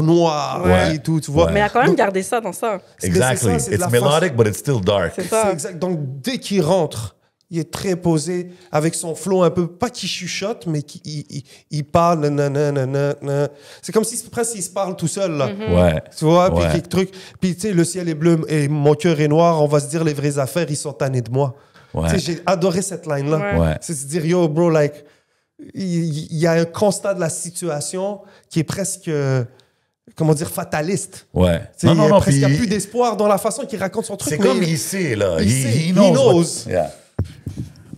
noir Ouais. et tout, tu vois. Ouais. Mais il a quand même Donc, gardé ça dans ça. c'est Exactly. ça, c'est de It's la melodic, but it's still dark. C'est C'est ça. exact. Donc, dès qu'il rentre, il est très posé, avec son flow un peu, pas qu'il chuchote, mais il parle, nanana. C'est comme si presque il se parle tout seul, là. Ouais. Tu vois, puis Ouais. quelques trucs. Puis, tu sais, le ciel est bleu et mon cœur est noir, on va se dire les vraies affaires, ils sont tannés de moi. Ouais. Tu sais, j'ai adoré cette line-là. Ouais. Ouais. C'est se dire, yo, bro, like, il y a un constat de la situation qui est presque, comment dire, fataliste. Ouais. Tu sais, il y a presque puis plus d'espoir dans la façon qu'il raconte son truc. c'est mais comme il sait, là. il sait, He he knows. knows. Yeah.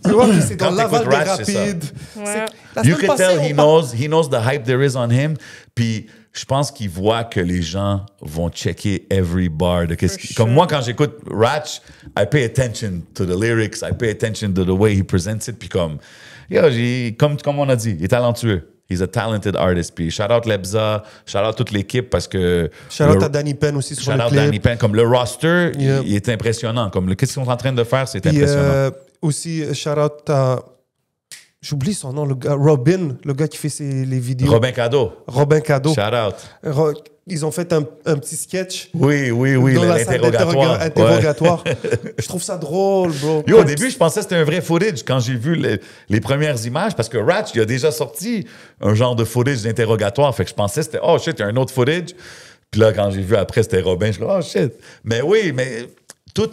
Tu vois, puis c'est dans Quand l'aval t'écoutes des Ratch, c'est ça. rapides. Ouais. La You semaine can passée, tell he knows the hype there is on him. Puis je pense qu'il voit que les gens vont checker every bar de qu'est-ce For Comme sure. moi, quand j'écoute Ratch, I pay attention to the lyrics, I pay attention to the way he presents it. Puis comme on a dit, il est talentueux. He's a talented artist. Puis shout out Lebza, shout out toute l'équipe parce que. Shout out le- à Danny Penn aussi sur Shout le out clip. Danny Penn. Comme le roster, Yeah. il est impressionnant. Comme qu'est-ce qu'ils sont en train de faire, c'est Puis impressionnant. aussi, shout out à. J'oublie son nom, le gars, Robin, le gars qui fait les vidéos. Robin Cadeau, Robin Cadeau. shout out. Ils ont fait un petit sketch. Oui, dans la salle l'interrogatoire. Ouais. interrogatoire. Je trouve ça drôle, bro. Yo, au début, je pensais que c'était un vrai footage quand j'ai vu les premières images parce que Ratch, il a déjà sorti un genre de footage d'interrogatoire. Fait que je pensais que c'était, oh shit, il y a un autre footage. Puis là, quand j'ai vu après, c'était Robin, je suis oh shit. Mais oui, mais tout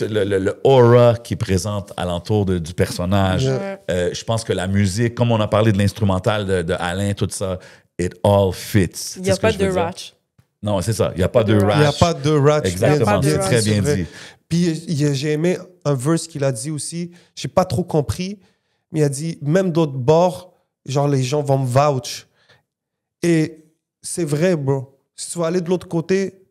le aura qui présente alentour du personnage, Ouais. je pense que la musique, comme on a parlé de l'instrumental de Alain, tout ça, it all fits. Il n'y a pas de Ratch. Non, c'est ça. Il n'y a pas de Il y a Ratch. Il n'y a pas de Ratch. Exactement, c'est Bien très dit, bien vrai. dit. Puis j'ai aimé un verse qu'il a dit aussi. Je n'ai pas trop compris, mais il a dit même d'autres bords, genre les gens vont me vouch. Et c'est vrai, bro. Si tu veux aller de l'autre côté,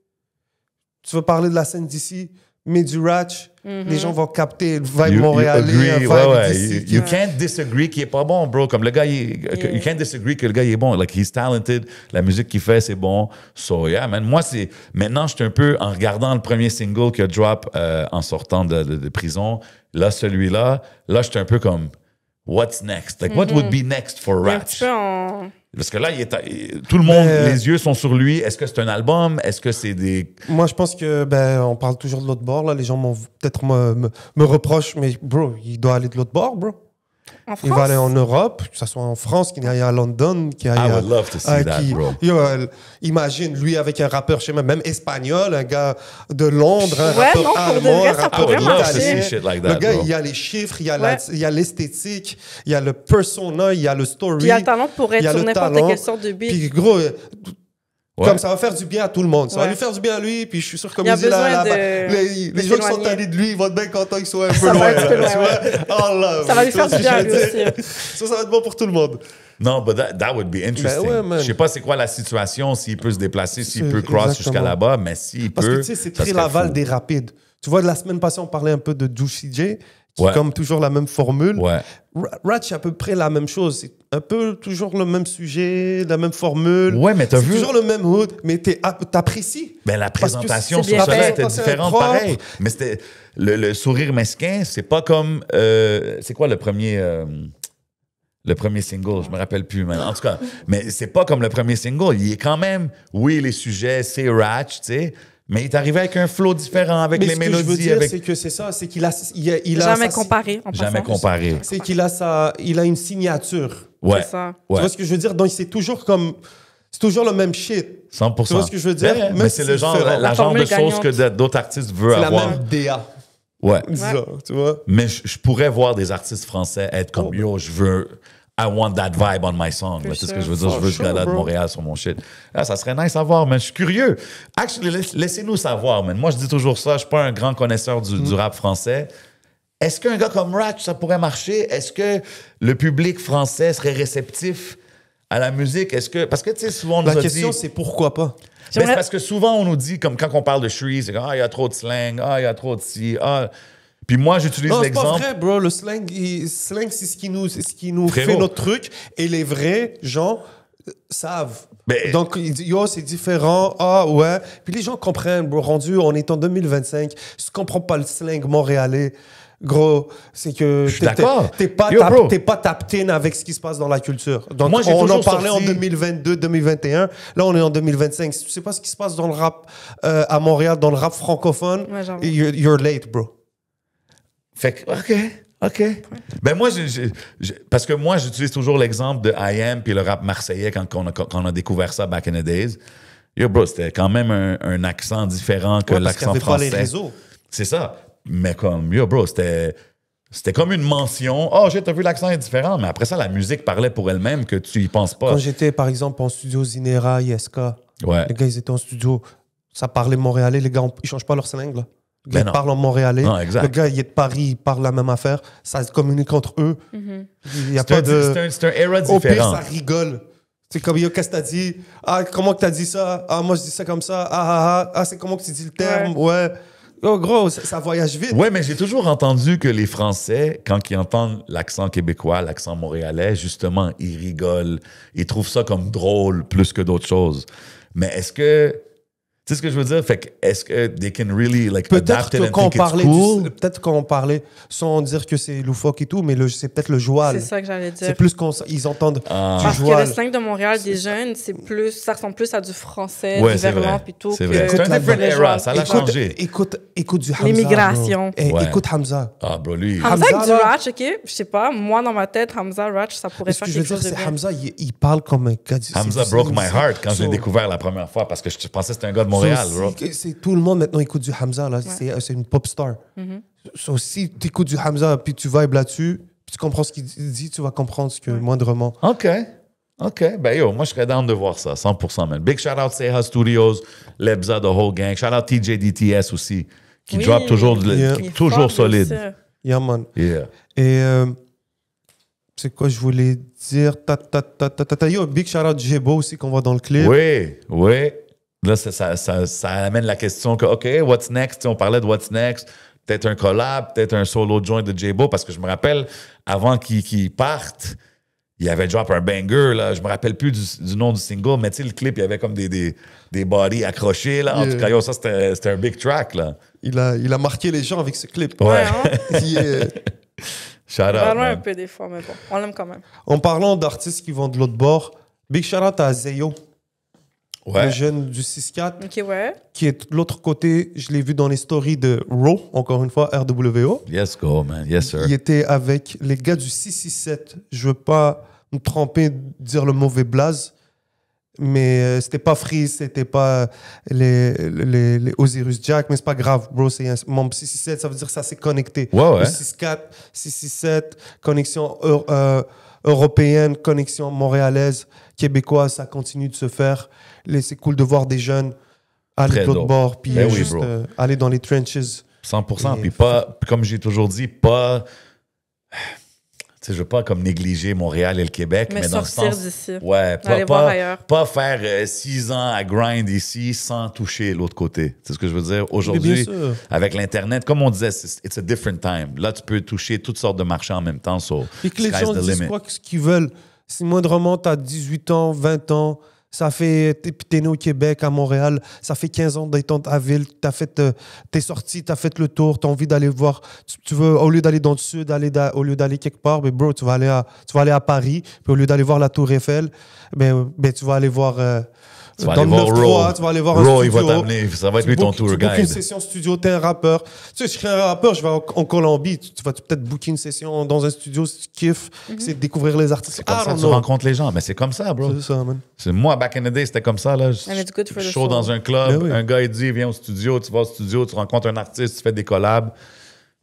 tu veux parler de la scène d'ici, mets du Ratch, les gens vont capter le vibe You montréalais, agree, un vibe ouais. d'ici. You can't disagree qu'il est pas bon, bro. Comme le gars, you can't disagree que le gars il est bon. Like, he's talented. La musique qu'il fait, c'est bon. So, yeah, man. Moi, maintenant, je suis un peu, en regardant le premier single qu'il a drop en sortant de prison, là, celui-là, là, je suis un peu comme, what's next? Like, what would be next for Un petit Ratch? peu en... Parce que là, tout le monde, les yeux sont sur lui. Est-ce que c'est un album? Est-ce que c'est des... Moi, je pense que, on parle toujours de l'autre bord, là. Les gens peut-être me reprochent, mais bro, il doit aller de l'autre bord, bro. En Il va France? aller en Europe, que ce soit en France, qu'il aille à London, qu'il aille I would love to see that, bro. Imagine, lui, avec un rappeur, je sais même espagnol, un gars de Londres, un Ouais, rappeur non, pour de allemand, vrai, un ça rappeur pourrait marcher. italien. Shit like Le that, gars, bro. il y a les chiffres, il y a Ouais. il y a l'esthétique, il y a le persona, il y a le story. Puis il y a le talent pour il y être a sur le n'importe talent. quelle sorte de beat. Puis gros, Ouais. comme ça va faire du bien à tout le monde. Ça va Ouais. lui faire du bien à lui, puis je suis sûr, comme Il y a il dit, besoin les de gens qui sont s'éloigner. allés de lui, ils vont être bien contents qu'ils soient un peu Ça va loin. un petit peu là, loin, tu vois? Oh là, Ça va lui tu vois faire ce du bien à que lui je veux dire? aussi. Ça va être bon pour tout le monde. Non, but that would be interesting. Ben ouais, man. Je sais pas c'est quoi la situation, s'il peut se déplacer, s'il C'est- peut cross exactement. jusqu'à là-bas, mais s'il Parce peut. que tu sais, c'est ça très serait Laval fou. des rapides. Tu vois, la semaine passée, on parlait un peu de Juicy J, qui Ouais. est comme toujours la même formule. Ouais. Ratch, c'est à peu près la même chose. C'est un peu toujours le même sujet, la même formule. Ouais, mais t'as C'est vu- toujours le même hood, mais t'apprécies. Ben, la Parce que présentation c'est sur bien scène fait. était La présentation est différente, propre. pareil. Mais c'était le sourire mesquin, c'est pas comme. C'est quoi le premier single? Je me rappelle plus, man. En tout cas, mais c'est pas comme le premier single. Il est quand même. Oui, les sujets, c'est Ratch, tu sais. Mais il est arrivé avec un flow différent, avec Mais les ce que je mélodies. veux dire, avec... c'est que c'est ça, c'est qu'il a, il a Jamais sa- comparé, en Jamais passant. comparé. C'est qu'il a il a une signature. Ouais. C'est ça. Tu Ouais. vois ce que je veux dire? Donc, c'est toujours comme, c'est toujours le même shit. 100%. Tu vois ce que je veux dire? Ouais, Même mais si c'est c'est le genre, différent. la La genre de formule sauce que gagnante. d'autres artistes veulent C'est la avoir. même DA. Ouais. Disons, tu vois? Mais je pourrais voir des artistes français être comme yo, je veux. I want that vibe on my song. For C'est ce sure. que je veux dire. Je veux ce sure, gars-là de bro. Montréal sur mon shit. Ah, ça serait nice à voir, man. Je suis curieux. Actually, laissez-nous savoir, man. Moi, je dis toujours ça. Je suis pas un grand connaisseur du rap français. Est-ce qu'un gars comme Ratch, ça pourrait marcher? Est-ce que le public français serait réceptif à la musique? Est-ce que... Parce que, tu sais, souvent, on nous La a question, dit... c'est pourquoi pas? Ben, c'est J'aimerais- parce que souvent, on nous dit, comme quand on parle de Shreeze, c'est comme, ah, il y a trop de slang, ah, il y a trop de ci, ah... Puis moi, j'utilise Non, c'est pas l'exemple... vrai, bro. Le slang, c'est ce qui nous Frérot. fait notre truc. Et les vrais gens savent. Ben- Donc, ils disent, yo, c'est différent. Ah, ouais. Puis les gens comprennent, bro. Rendu, on est en 2025. Si tu comprends pas le slang montréalais, gros, c'est que suis d'accord. t'es pas, Yo, bro. t'es pas tapped in avec ce qui se passe dans la culture. Donc, Moi, j'ai on en toujours parlait sorti- en 2022, 2021. Là, on est en 2025. Si tu sais pas ce qui se passe dans le rap à Montréal, dans le rap francophone, Ouais, j'avoue. you're late, bro. Fait que, OK. Ben moi, parce que moi, j'utilise toujours l'exemple de I.M. puis le rap marseillais quand on a découvert ça back in the days. Yo, bro, c'était quand même un accent différent que Ouais, parce qu'il y l'accent avait pas français. les réseaux. C'est ça. Mais comme, yo, bro, c'était comme une mention. Oh, t'as vu, l'accent est différent. Mais après ça, la musique parlait pour elle-même que tu y penses pas. Quand j'étais, par exemple, en studio Zinera, ISK, Ouais. les gars, ils étaient en studio, ça parlait montréalais. Les gars, ils changent pas leur slang, là. Les gars, Ben ils non. parlent en montréalais. Non, exact. Le gars, il est de Paris, il parle la même affaire. Ça se communique entre eux. Il y a C'est pas de... c'est un era Au pire, différent. ça rigole. C'est comme, yo, qu'est-ce que t'as dit? Ah, comment que t'as dit ça? Ah, moi, je dis ça comme ça. C'est comment que tu dis le terme? Ouais. Oh, gros, ça voyage vite. Ouais, mais j'ai toujours entendu que les Français, quand ils entendent l'accent québécois, l'accent montréalais, justement, ils rigolent. Ils trouvent ça comme drôle plus que d'autres choses. Mais est-ce que... Tu sais ce que je veux dire? Fait que, est-ce que they can really, like, Peut-être adapt it que and quand on think it's parlait cool? peut-être qu'on parlait sans dire que c'est loufoque et tout, mais c'est peut-être le joual. C'est ça que j'allais dire. C'est plus ils entendent Ah. du Parce que joual. le slang de Montréal des jeunes, ça ressemble plus à du français, Ouais, du c'est verlan vrai. plutôt C'est que vrai. C'est un la different le era, joual. ça l'a Écoute, changé. écoute du Hamza. L'immigration. bro. Ouais. Écoute Hamza. Ah, bro, lui... Hamza, Hamza avec du là- Ratch, OK? Je sais pas, moi, dans ma tête, Hamza, Ratch, ça pourrait Ce faire que je veux quelque dire, chose de c'est bien. Hamza, il parle comme un gars du... Hamza c'est- broke c'est- my heart quand je l'ai so- découvert la première fois parce que je pensais que c'était un gars de Montréal, so, bro. c'est tout le monde maintenant écoute du Hamza, là. C'est une pop star. So, si tu écoutes du Hamza puis tu vibes là-dessus, puis tu comprends ce qu'il dit, tu vas comprendre ce que moindrement. OK. Ben yo, moi, je serais down de voir ça, 100%, man. Big shout-out Seha Studios, Lebza, the whole gang. Shout-out TJ DTS aussi, qui Oui. drop toujours, Yeah. Il est toujours fort, solide. aussi. Yeah, man. Yeah. Et c'est quoi je voulais dire? Yo, big shout-out Jebo aussi qu'on voit dans le clip. Oui. Là, ça amène la question que, OK, what's next? On parlait de what's next. Peut-être un collab, peut-être un solo joint de J-Bo, parce que je me rappelle, avant qu'il parte, il avait drop un banger, là. Je me rappelle plus du nom du single, mais tu sais, le clip, il y avait comme des bodies accrochés, là. En tout cas, yo, ça, c'était un big track, là. Il a marqué les gens avec ce clip. Ouais. Yeah. Shout out, Vraiment man. un peu des fois, mais bon, on l'aime quand même. En parlant d'artistes qui vont de l'autre bord, big shout out à Zeyo, le Ouais. jeune du 6-4, Ok, ouais. qui est de l'autre côté. Je l'ai vu dans les stories de Raw, encore une fois, RWO. Yes, go, man. Yes, sir. Il était avec les gars du 667. Je veux pas me tromper, dire le mauvais blaze, mais c'était pas Freeze, c'était pas les Osiris Jack, mais c'est pas grave, bro. C'est un membre 667, ça veut dire que ça s'est connecté. Ouais, ouais. Le 64, 667, connexion européenne, connexion montréalaise, québécoise, ça continue de se faire. C'est cool de voir des jeunes aller Très de l'autre dope. bord, puis Ben oui, juste bro. aller dans les trenches. 100%. Et- Puis pas, comme j'ai toujours dit, pas... Tu sais, je veux pas comme négliger Montréal et le Québec, Mais mais dans le sortir sens... d'ici. Ouais, Aller voir pas ailleurs. faire 6 ans à grind ici sans toucher l'autre côté. C'est ce que je veux dire. Mais bien Aujourd'hui, sûr. avec l'Internet, comme on disait, it's a different time. Là, tu peux toucher toutes sortes de marchés en même temps. So, Et que les sky's gens the disent limit. quoi ce qu'ils veulent. Si moindrement, tu as 18 ans, 20 ans, ça fait. T'es né au Québec, à Montréal, ça fait 15 ans d'être dans ta ville, t'es sorti, t'as fait le tour, t'as envie d'aller voir. Tu veux, au lieu d'aller dans le sud, au lieu d'aller quelque part, mais bro, tu vas aller à Paris, puis au lieu d'aller voir la Tour Eiffel, ben, tu vas aller voir. Tu vas Dans aller le voir 9-3, Raw. tu vas aller voir un Raw, il va studio. t'amener. Ça va être lui ton tour Tu bookes une guide. session studio, t'es un rappeur. Tu sais, je serais un rappeur, je vais en Colombie. Tu vas peut-être booker une session dans un studio si tu kiffes, c'est de découvrir les artistes. C'est comme I ça don't que tu know. rencontres les gens. Mais c'est comme ça, bro. C'est ça, man. Moi, back in the day, c'était comme ça. Là. And it's good for the Show soul. dans un club, Ben oui. un gars, il dit, viens au studio, tu vas au studio, tu rencontres un artiste, tu fais des collabs.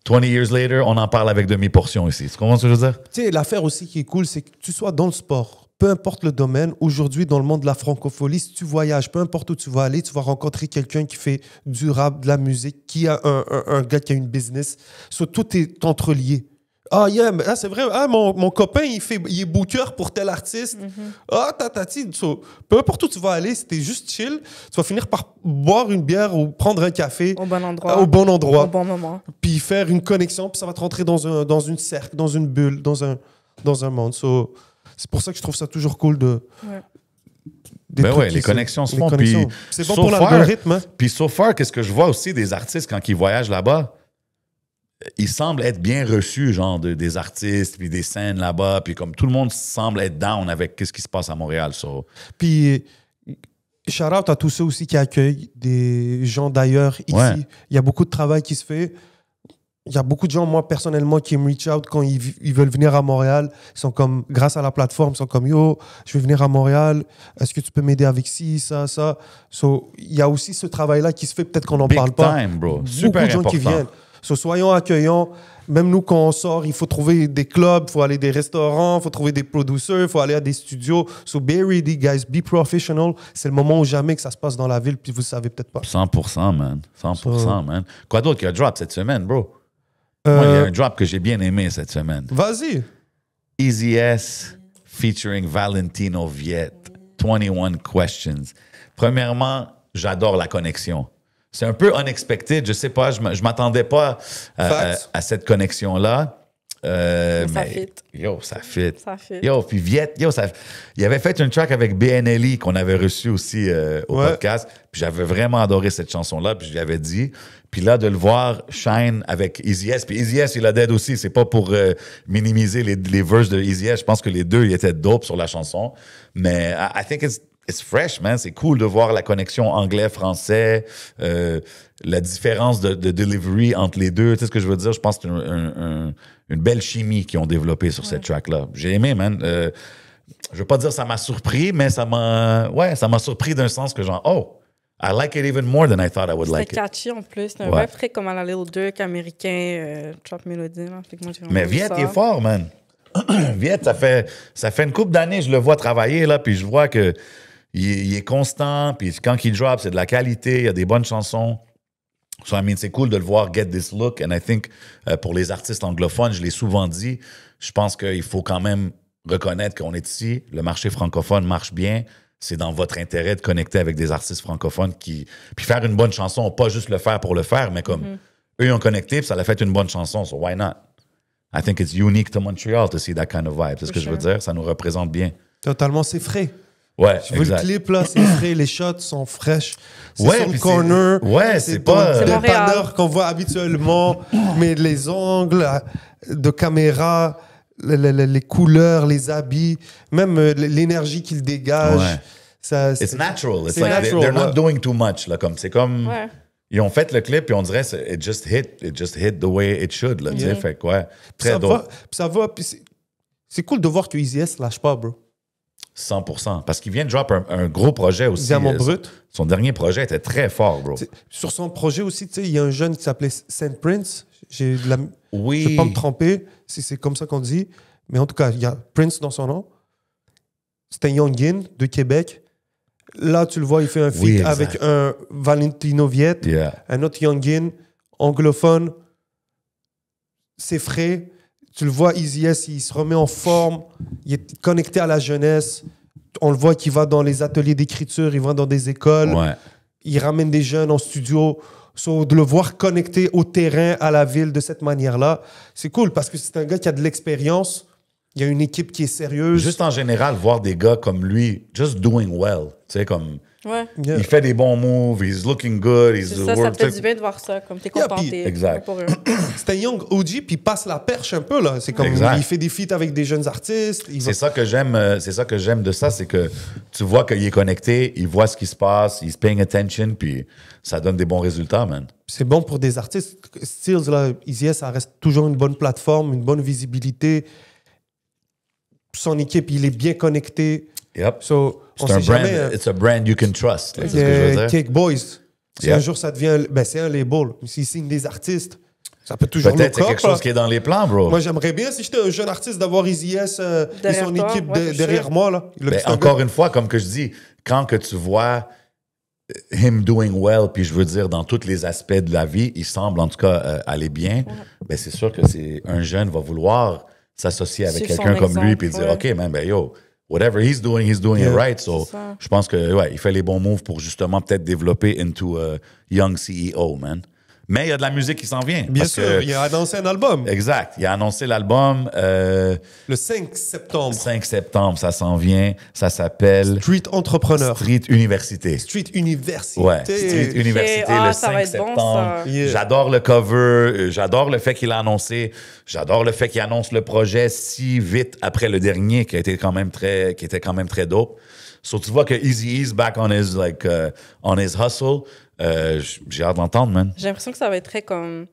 20 years later, on en parle avec demi-portion ici. Tu comprends ce que je veux dire? Tu sais, l'affaire aussi qui est cool, c'est que tu sois dans le sport, peu importe le domaine. Aujourd'hui, dans le monde de la francophonie, si tu voyages, peu importe où tu vas aller, tu vas rencontrer quelqu'un qui fait du rap, de la musique, qui a un gars qui a une business. So, tout est entrelié. Ah, yeah, mais, c'est vrai. Ah, mon copain, il est booker pour tel artiste. Ah, tatati. So, peu importe où tu vas aller, si t'es juste chill, tu vas finir par boire une bière ou prendre un café Au bon endroit. au bon endroit. Au bon moment. Puis faire une connexion, puis ça va te rentrer dans une cercle, dans une bulle, dans un monde. So, c'est pour ça que je trouve ça toujours cool de. Ouais. des Ben trucs ouais, qui les connexions se les font. connexions. Puis, C'est bon so pour far- l'algorithme. Hein? Puis, so far, qu'est-ce que je vois aussi des artistes quand ils voyagent là-bas? Ils semblent être bien reçus, genre des artistes, puis des scènes là-bas, puis comme tout le monde semble être down avec ce qui se passe à Montréal. So. Puis, shout out à tous ceux aussi qui accueillent des gens d'ailleurs ici. Ouais. Il y a beaucoup de travail qui se fait. Il y a beaucoup de gens, moi, personnellement, qui me reach out quand ils veulent venir à Montréal. Ils sont comme, grâce à la plateforme, ils sont comme, yo, je vais venir à Montréal. Est-ce que tu peux m'aider avec ci, ça, ça? So, il y a aussi ce travail-là qui se fait. Peut-être qu'on n'en Big parle pas. time, bro. Beaucoup Super de gens qui important. viennent. So, soyons accueillants. Même nous, quand on sort, il faut trouver des clubs, il faut aller des restaurants, il faut trouver des producers, il faut aller à des studios. So, be ready, guys. Be professional. C'est le moment ou jamais que ça se passe dans la ville, puis vous ne savez peut-être pas. 100%, man. 100%, So- man. Quoi d'autre qui a drop cette semaine, bro? Moi, il y a Euh, un drop que j'ai bien aimé cette semaine. Vas-y. Easy S featuring Valentino Viet. 21 Questions. Premièrement, j'adore la connexion. C'est un peu unexpected. Je sais pas, je m'attendais pas Facts. à cette connexion-là. Ça Mais fit. yo, ça fit. Ça fit. Yo, puis Viet, il avait fait une track avec BNLE qu'on avait reçu aussi au Ouais. podcast. Puis j'avais vraiment adoré cette chanson-là, puis je lui avais dit. Puis là, de le voir shine avec Easy S. Puis Easy S, il a dead aussi. C'est pas pour minimiser les verses de Easy S. Je pense que les deux, ils étaient dope sur la chanson. Mais I think it's fresh, man. C'est cool de voir la connexion anglais-français, la différence de delivery entre les deux. Tu sais ce que je veux dire? Je pense que c'est une belle chimie qu'ils ont développée sur cette track-là. J'ai aimé, man. Je veux pas dire ça m'a surpris, mais ça m'a surpris d'un sens que genre, oh, I like it even more than I thought I would C'était like it. catchy en plus. C'était un Ouais. vibe très comme à la Lil Durk américain, trap melody. Là. Fait que moi, j'ai vraiment Mais aimé Viet, ça. il est fort, man. Viet, ça fait une couple d'années, je le vois travailler, là, puis je vois que il est constant, puis quand il drop, c'est de la qualité, il y a des bonnes chansons. So, I mean, c'est cool de le voir get this look. And I think, pour les artistes anglophones, je l'ai souvent dit, je pense qu'il faut quand même reconnaître qu'on est ici. Le marché francophone marche bien. c'est dans votre intérêt de connecter avec des artistes francophones puis faire une bonne chanson, pas juste le faire pour le faire, mais comme eux, ils ont connecté, puis ça a fait une bonne chanson, so why not? I think it's unique to Montreal to see that kind of vibe. C'est ce que je veux dire, ça nous représente bien. Totalement, c'est frais. Ouais, Tu veux le clip, là, c'est frais, les shots sont fraîches. C'est Ouais, sur le puis corner. c'est pas... C'est le Montréal. dépanneur qu'on voit habituellement, mais les angles de caméra, les couleurs, les habits, même l'énergie qu'il dégage. Ouais. Ça, It's natural. It's c'est like natural, they're not ouais. doing too much. Là, comme, c'est comme... Ouais. Ils ont fait le clip, et on dirait it just hit the way it should. Là, tu sais, fait que, ouais, très ça dope. va, puis ça va, puis c'est cool de voir que Easy S lâche pas, bro. 100%. Parce qu'il vient de drop un gros projet aussi. Diamant Brut. Son dernier projet était très fort, bro. Sur son projet aussi, tu sais, il y a un jeune qui s'appelait Saint Prince. Oui. Je ne vais pas me tromper si c'est comme ça qu'on dit. Mais en tout cas, il y a Prince dans son nom. C'est un Youngin de Québec. Là, tu le vois, il fait un feat Oui, exact. avec un Valentino Viet, Yeah. un autre Youngin, anglophone. C'est frais. Tu le vois, Easy S, il se remet en forme. Il est connecté à la jeunesse. On le voit qu'il va dans les ateliers d'écriture, il va dans des écoles. Ouais. Il ramène des jeunes en studio. So, de le voir connecté au terrain, à la ville de cette manière-là, c'est cool parce que c'est un gars qui a de l'expérience. Il y a une équipe qui est sérieuse. Juste en général, voir des gars comme lui, just doing well. Tu sais, comme... Ouais. Yeah. Il fait des bons moves, he's looking good, he's C'est ça, ça fait du bien de voir ça. Comme t'es Yeah, content, puis- t'es Exact. pour eux. C'est un young OG, puis il passe la perche un peu, là. C'est comme, Exact. il fait des feats avec des jeunes artistes. Il va- C'est ça que j'aime de ça, c'est que tu vois qu'il est connecté, il voit ce qui se passe, he's paying attention, puis ça donne des bons résultats, man. C'est bon pour des artistes. Stills, là, Easy S, ça reste toujours une bonne plateforme, une bonne visibilité. Son équipe, il est bien connecté. Yep. So, on C'est un sait brand, jamais... it's a brand you can trust. là, c'est ce que je veux dire. Cake Boys, si Yeah. un jour ça devient... Ben, c'est un label. S'ils signent des artistes, ça peut toujours Peut-être le c'est quelque cop, là. chose qui est dans les plans, bro. Moi, j'aimerais bien, si j'étais un jeune artiste, d'avoir Easy S et Derrière son toi, équipe ouais, for derrière sure. moi. Là. Ben, encore une fois, comme que je dis, quand que tu vois him doing well, puis je veux dire, dans tous les aspects de la vie, il semble en tout cas aller bien, ben, c'est sûr que c'est un jeune va vouloir s'associer avec Suivre son quelqu'un comme lui exemple, puis dire, ouais. OK, man, ben yo, whatever he's doing Yeah. it right. So, C'est ça. je pense que ouais, il fait les bons moves pour justement peut-être développer into a young CEO, man. Mais il y a de la musique qui s'en vient. Bien parce sûr, que- il a annoncé un album. Exact. Il a annoncé l'album Le 5 septembre. 5 septembre, ça s'en vient. Ça s'appelle Street Entrepreneur. Street Université. Street Université. Ouais, Street Université Ah, le ça 5 va être bon, septembre. ça. Yeah. J'adore le cover, j'adore le fait qu'il a annoncé, j'adore le fait qu'il annonce le projet si vite après le dernier qui était quand même très dope. So tu vois que Easy E's back on his hustle. J'ai hâte d'entendre, man. J'ai l'impression que ça va être très comme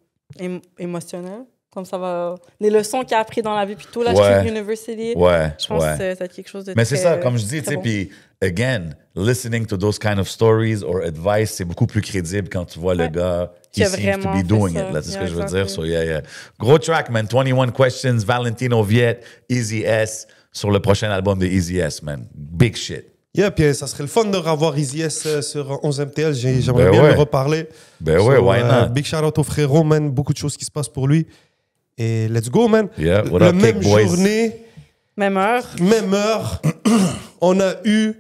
émotionnel. Comme ça va. Les leçons qu'il a appris dans la vie, puis tout, la Ouais. Street University. Ouais, Je pense ouais. que ça va être quelque chose de Mais très. c'est ça, comme je dis, tu très sais, bon. puis again, listening to those kind of stories or advice, c'est beaucoup plus crédible quand tu vois le Ouais. gars Qui qui a seems to vraiment be fait doing ça. it. Là, c'est ce Yeah, que je veux exactly. dire. So, yeah. Gros track, man. 21 Questions, Valentino Viet, Easy S, sur le prochain album de Easy S, man. Big shit. Yeah, puis ça serait le fun de revoir Easy S sur 11MTL. J'aimerais Ben bien ouais. le reparler. Ben ouais, why not? Big shout out au frérot, man. Beaucoup de choses qui se passent pour lui. Et let's go, man. Yeah, what La up, même Cake Boys? journée, Même heure. même heure, on a eu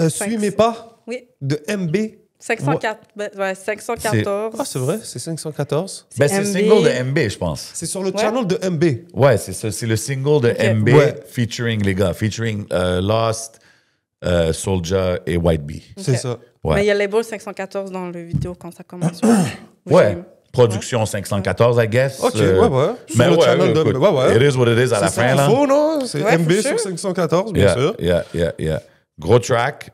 Suis mes pas Oui. de MB. 504. Ouais, 514. Ah, c'est vrai, c'est 514. Ben, c'est le MB. single de MB, je pense. C'est sur le Ouais. channel de MB. Ouais, c'est le single de Ok. MB Ouais. featuring les gars, featuring Lost, Soulja et White Bee. C'est ça. Ouais. Mais il y a les balls 514 dans le vidéo quand ça commence. Ouais. Production 514, I guess. Ok, ouais. Mais Sur le ouais, channel de écoute, MB. Ouais. It is what it is à la C'est fin, là. info, non? C'est Ouais, MB for sur sure. 514, bien sûr. Yeah. Gros track.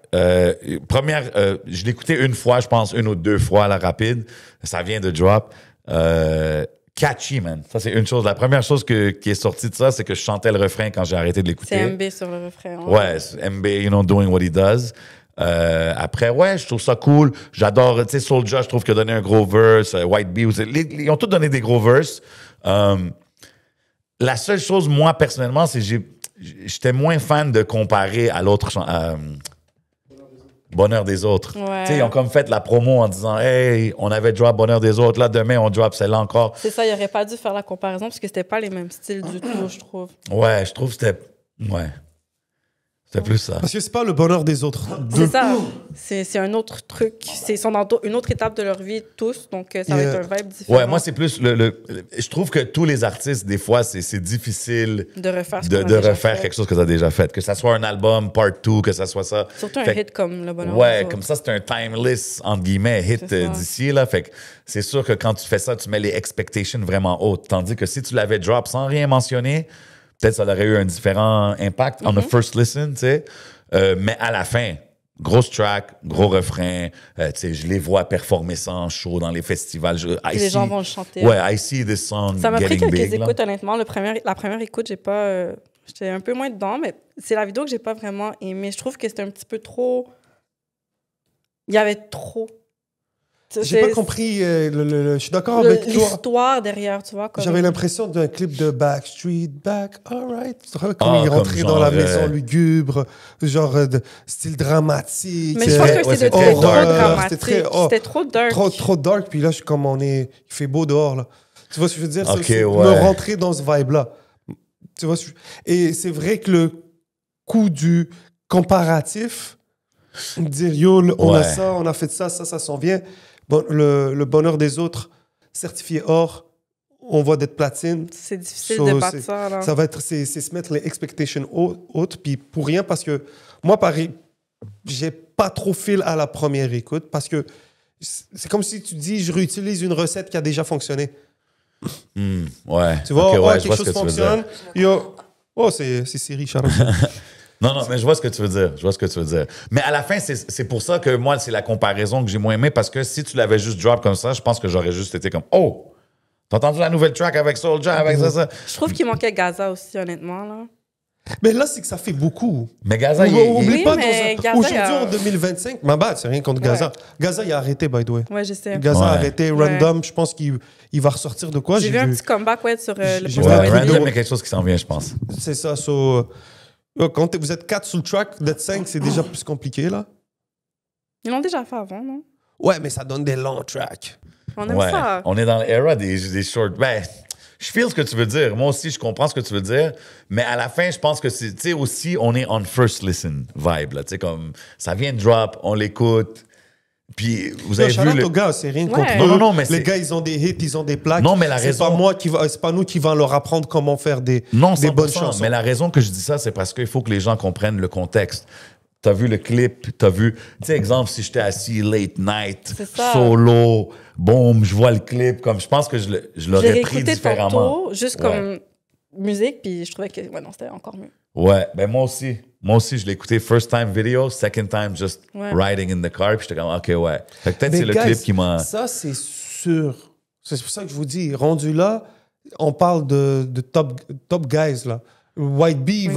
Première, je l'ai écouté une fois, je pense, une ou deux fois à la rapide. Ça vient de drop. Catchy, man. Ça, c'est une chose. La première chose qui est sortie de ça, c'est que je chantais le refrain quand j'ai arrêté de l'écouter. C'est MB sur le refrain. Ouais, c'est MB, you know, doing what he does. Après, ouais, je trouve ça cool. J'adore, tu sais, Soulja, je trouve qu'il a donné un gros verse. White Bee, ils ont tous donné des gros verses. La seule chose, moi, personnellement, c'est que j'étais moins fan de comparer à l'autre Bonheur des autres. Ouais. Tu sais, ils ont comme fait la promo en disant, hey, on avait drop Bonheur des autres, là, demain, on drop celle-là encore. C'est ça, il aurait pas dû faire la comparaison parce que c'était pas les mêmes styles du tout, je trouve. Ouais, je trouve que c'était. Ouais. C'était plus ça. Parce que c'est pas le bonheur des autres. C'est ça. C'est un autre truc. Ils sont dans une autre étape de leur vie, tous. Donc, ça va être un vibe différent. Ouais, moi, c'est plus je trouve que tous les artistes, des fois, c'est difficile de refaire, quelque chose que tu as déjà fait. Que ça soit un album, part 2, que ça soit ça. Surtout un hit comme Le Bonheur. Ouais, comme ça, c'est un timeless, entre guillemets, hit d'ici, là. Fait que c'est sûr que quand tu fais ça, tu mets les expectations vraiment hautes. Tandis que si tu l'avais drop sans rien mentionner, peut-être ça aurait eu un différent impact on the first listen, tu sais. Mais à la fin, grosse track, gros refrain. Tu sais, je les vois performer ça en show dans les festivals. Les gens vont le chanter. Ouais, I see this song ça m'a pris getting quelques big, écoutes, honnêtement. La première écoute, j'ai pas... j'étais un peu moins dedans, mais c'est la vidéo que j'ai pas vraiment aimée. Je trouve que c'était un petit peu trop... Il y avait trop... J'ai pas compris. Je suis d'accord avec toi. L'histoire derrière, tu vois. J'avais l'impression d'un clip de Backstreet Back, alright. Comme il rentrait dans la maison lugubre, genre de style dramatique. Mais je pense que c'était trop dramatique. C'était trop dark. Trop dark. Puis là, je suis comme il fait beau dehors, là. Tu vois ce que je veux dire? Okay, me rentrer dans ce vibe-là. Tu vois? Et c'est vrai que le coup du comparatif, dire yo, on a ça, on a fait ça s'en vient. Bon, le bonheur des autres, certifié or, on voit d'être platine. C'est difficile de battre ça. Là. Ça va être, c'est se mettre les expectations hautes, puis pour rien, parce que moi, pareil, j'ai pas trop fil à la première écoute, parce que c'est comme si tu dis, je réutilise une recette qui a déjà fonctionné. Ouais. Tu vois, quelque chose fonctionne. C'est Siri, Charles. Non, mais je vois ce que tu veux dire. Mais à la fin, c'est pour ça que moi, c'est la comparaison que j'ai moins aimée, parce que si tu l'avais juste drop comme ça, je pense que j'aurais juste été comme « Oh! T'as entendu la nouvelle track avec Soulja, avec ça? » Je trouve qu'il manquait Gaza aussi, honnêtement, là. Mais là, c'est que ça fait beaucoup. Mais Gaza, Oublie pas, Gaza, aujourd'hui, en 2025, ma bad, c'est rien contre Gaza. Ouais. Gaza, il a arrêté, by the way. Ouais, je sais. Gaza a arrêté. Random, je pense qu'il va ressortir de quoi? J'ai vu un petit comeback, sur le Random, mais quelque chose qui s'en vient, je pense. C'est ça, quand vous êtes 4 sur le track, d'être 5, c'est déjà plus compliqué, là. Ils l'ont déjà fait avant, non? Ouais, mais ça donne des longs tracks. On aime ça. On est dans l'era des short... Ben, je feel ce que tu veux dire. Moi aussi, je comprends ce que tu veux dire. Mais à la fin, je pense que c'est... Tu sais, aussi, on est on first listen vibe, là. Tu sais, comme, ça vient de drop, on l'écoute... Puis vous avez vu aux gars, c'est rien contre eux. Non, mais les gars, ils ont des hits, ils ont des plaques. Non, mais la raison... C'est pas nous qui va leur apprendre comment faire des bonnes chansons. Mais la raison que je dis ça, c'est parce qu'il faut que les gens comprennent le contexte. T'as vu le clip, t'as vu... Tu sais, exemple, si j'étais assis late night, solo, boum, je vois le clip, comme je pense que je l'aurais pris différemment. Tantôt, juste comme musique, puis je trouvais que c'était encore mieux. Ouais, ben moi aussi, je l'ai écouté first time video, second time just riding in the car, puis j'étais comme, OK, ouais. Fait que peut-être c'est le clip qui m'a... Ça, c'est sûr. C'est pour ça que je vous dis, rendu là, on parle de top guys, là. White Bee,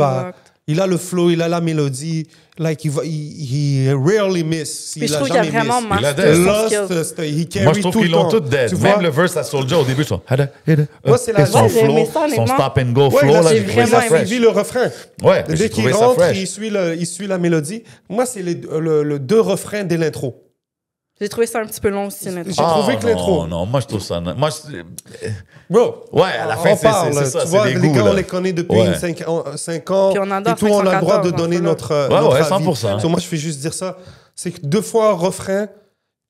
il a le flow, il a la mélodie, like, he rarely miss. Puis je trouve qu'il a vraiment master son skill. Moi, je trouve qu'ils l'ont tous dead. Même le verse à Soulja, au début, son stop and go flow. Là, j'ai vraiment suivi le refrain. Ouais, dès qu'il rentre, il suit la mélodie. Moi, c'est le 2 refrains dès l'intro. J'ai trouvé ça un petit peu long aussi, J'ai trouvé que l'intro... Non, moi, je trouve ça... Bro, ouais, à la fin, c'est ça, tu vois, c'est des les goûts, gars, là. on les connaît depuis 5 ans. Puis on adore et tout, on a le droit de donner notre avis. 100%. Moi, je fais juste dire ça. C'est que 2 fois refrain,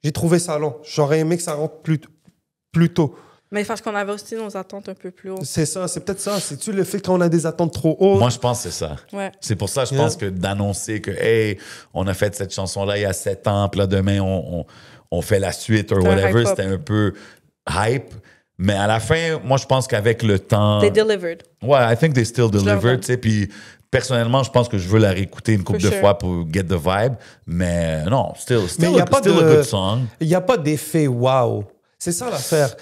j'ai trouvé ça long. J'aurais aimé que ça rentre plus tôt. Mais parce qu'on avait aussi nos attentes un peu plus hautes. C'est ça, c'est peut-être ça. C'est-tu le fait qu'on a des attentes trop hautes? Moi, je pense que c'est ça. Ouais. C'est pour ça, je pense que d'annoncer que, hey, on a fait cette chanson-là il y a 7 ans, puis là, demain, on fait la suite, ou whatever, c'était un peu hype. Mais à la fin, moi, je pense qu'avec le temps... They delivered. Ouais, I think they still delivered, tu sais, puis... Personnellement, je pense que je veux la réécouter une couple de fois pour get the vibe. Mais non, still a good song. Il n'y a pas d'effet wow. C'est ça l'affaire.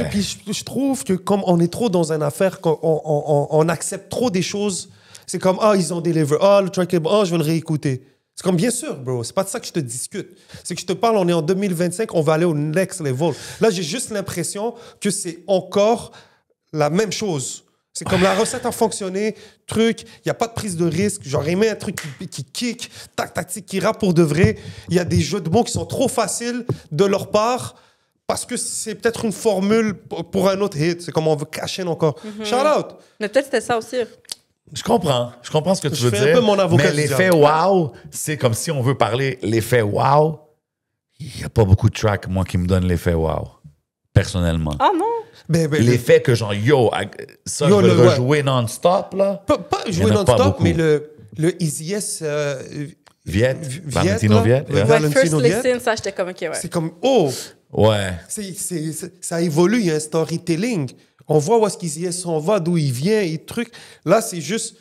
Puis je trouve que comme on est trop dans une affaire, on accepte trop des choses. C'est comme, ils ont delivered. Le track est bon. Je vais le réécouter. C'est comme, bien sûr, bro. C'est pas de ça que je te discute. C'est que je te parle, on est en 2025, on va aller au next level. Là, j'ai juste l'impression que c'est encore la même chose. C'est comme la recette a fonctionné, il n'y a pas de prise de risque. J'aurais aimé un truc qui kick, tactique, qui rappe pour de vrai. Il y a des jeux de mots qui sont trop faciles de leur part parce que c'est peut-être une formule pour un autre hit. C'est comme on veut cacher encore. Shout out! Mais peut-être c'était ça aussi. Je comprends ce que tu veux fais dire. un peu mon avocat mais du l'effet diable. wow, c'est comme si on veut parler l'effet wow. Il n'y a pas beaucoup de tracks, moi, qui me donnent l'effet wow, personnellement. Ah non! Ben, L'effet que genre, ça, Yo, je vais le ouais. rejouer non-stop, là. Pas Il y jouer en a pas non-stop, beaucoup. mais le Easy Yes. Valentino là. Viet, Ouais, yeah. Ouais, first Valentino Viet. listen, ça, j'étais comme, OK, ouais. C'est comme, oh, Ouais. ça évolue, il y a un storytelling. On voit où est-ce qu'Easy Yes s'en va, d'où il vient, et trucs. Là, c'est juste,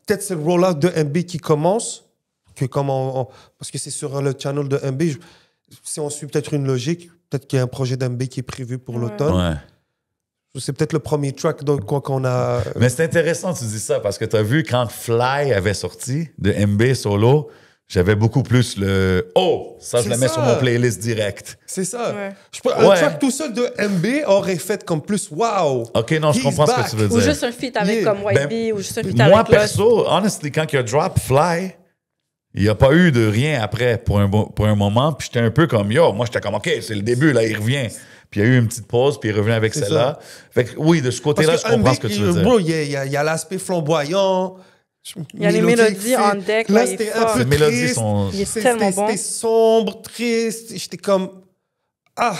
peut-être c'est le rollout de MB qui commence, que comme parce que c'est sur le channel de MB, si on suit peut-être une logique, peut-être qu'il y a un projet d'MB qui est prévu pour l'automne. Ouais. C'est peut-être le premier track de quoi qu'on a. Mais c'est intéressant que tu dis ça parce que tu as vu quand Fly avait sorti de MB solo, j'avais beaucoup plus le ça je C'est le mets ça. sur mon playlist direct. C'est ça. Ouais. Un Ouais. track tout seul de MB aurait fait comme plus wow. OK, non, je He's comprends ce back. que tu veux Ou dire. juste un feat avec Yeah. comme White Ben, Bee, ou juste un feat Moi avec Lost. perso, honestly, quand il a drop Fly, il n'y a pas eu de rien après pour un moment, puis j'étais un peu comme moi j'étais comme OK, c'est le début là, il revient. Puis il y a eu une petite pause, puis il est revenu avec C'est celle-là. Fait que oui, de ce côté-là, je Parce que comprends MB, ce que tu veux dire. bro, il y a l'aspect flamboyant. Il y a les mélodies en deck, Là, là, il est c'était un fort. peu Les mélodies triste. sont- Il est tellement bon. C'était sombre, triste. J'étais comme... Ah!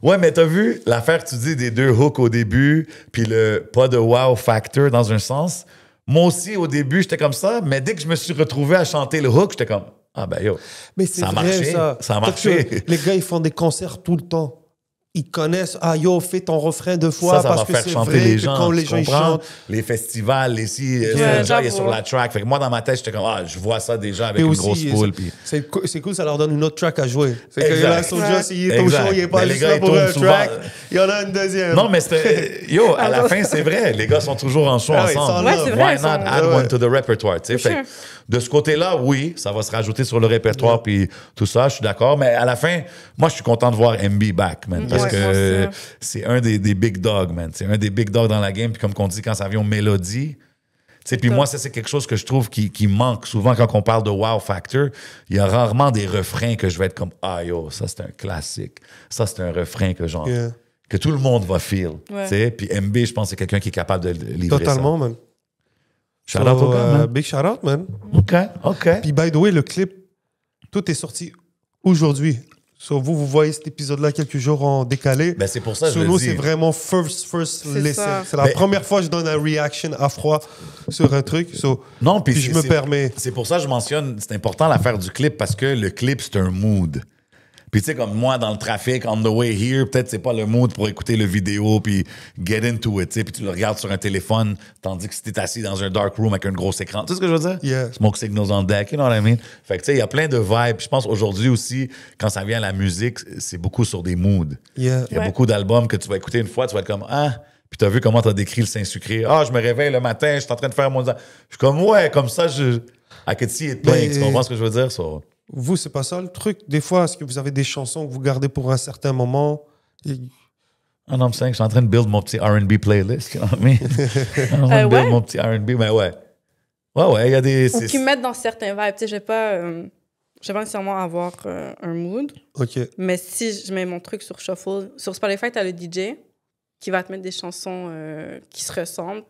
Ouais, mais t'as vu l'affaire que tu dis des deux hooks au début, puis le pas de wow factor dans un sens. Moi aussi, au début, j'étais comme ça, mais dès que je me suis retrouvé à chanter le hook, j'étais comme ah ben yo, Mais c'est ça a vrai, marché, ça a Parce marché. que les gars, ils font des concerts tout le temps. Ils connaissent, ah yo, fais ton refrain deux fois ça parce va que faire c'est chanter vrai les que gens. quand les tu gens ils comprends? chantent. Les festivals, les si, Ouais, Soulja, il est j'avoue. sur la track. Fait que moi, dans ma tête, j'étais comme je vois ça déjà avec Et une aussi, grosse foule. Puis... c'est cool, ça leur donne une autre track à jouer. C'est que Exact. là, Soulja, Ouais. s'il est au Exact. show, il est pas Mais les juste gars, là ils pour un tournent souvent. track. Il y en a une deuxième. Non, mais c'était. à la fin, c'est vrai. Les gars sont toujours en show Ah oui, ils ensemble. sont là. Ouais, c'est vrai, Why ils not sont- add Ouais. one to the repertoire? Tu sais? For Fait que sure. de ce côté-là, oui, ça va se rajouter sur le répertoire puis tout ça, je suis d'accord. Mais à la fin, moi, je suis content de voir MB back, man. Parce Ouais, que moi aussi. c'est un des big dogs, man. C'est un des big dogs dans la game. Puis comme on dit, quand ça vient aux mélodies. Puis moi, ça, c'est quelque chose que je trouve qui manque souvent quand on parle de wow factor. Il y a rarement des refrains que je vais être comme yo, ça, c'est un classique. Ça, c'est un refrain que genre. Yeah. Que tout le monde va feel. Ouais. Tu sais? Puis MB, je pense que c'est quelqu'un qui est capable de livrer Totalement, man. ça. Shout out au gars, man. Big shout out, man. OK. Puis, by the way, le clip, tout est sorti aujourd'hui. So, vous voyez cet épisode-là quelques jours en décalé. Ben, c'est pour ça que Sur je le nous, dis. c'est vraiment first C'est listen. ça. C'est la Mais- première fois que je donne un reaction à froid sur un truc. So, Non, puis puis je me permets. C'est pour ça que je mentionne, c'est important l'affaire du clip parce que le clip, c'est un mood. Puis tu sais, comme moi, dans le trafic, on the way here, peut-être c'est pas le mood pour écouter le vidéo puis get into it, tu sais, puis tu le regardes sur un téléphone, tandis que si t'es assis dans un dark room avec un gros écran. Tu sais ce que je veux dire? Yeah. Smoke signals on deck, you know what I mean? Fait que tu sais, il y a plein de vibes. Je pense aujourd'hui aussi, quand ça vient à la musique, c'est beaucoup sur des moods. Yeah. Il y a Ouais. beaucoup d'albums que tu vas écouter une fois, tu vas être comme puis t'as vu comment t'as décrit le Saint-Sucré. Je me réveille le matin, je suis en train de faire mon... Je suis comme, ouais, comme ça, I could see it playing. Mais- Tu comprends ce que je veux dire? So? Vous, c'est pas ça le truc. Des fois, est-ce que vous avez des chansons que vous gardez pour un certain moment? Et- Non, je suis en train de build mon petit R&B playlist. You know what I mean? Je suis en train de build Ouais? mon petit R&B, mais ouais. Ouais, il y a des... Ou qui me mettent dans certains vibes. Tu sais, je vais pas nécessairement avoir un mood, OK. mais si je mets mon truc sur Shuffle, sur Spotify, tu as le DJ qui va te mettre des chansons qui se ressemblent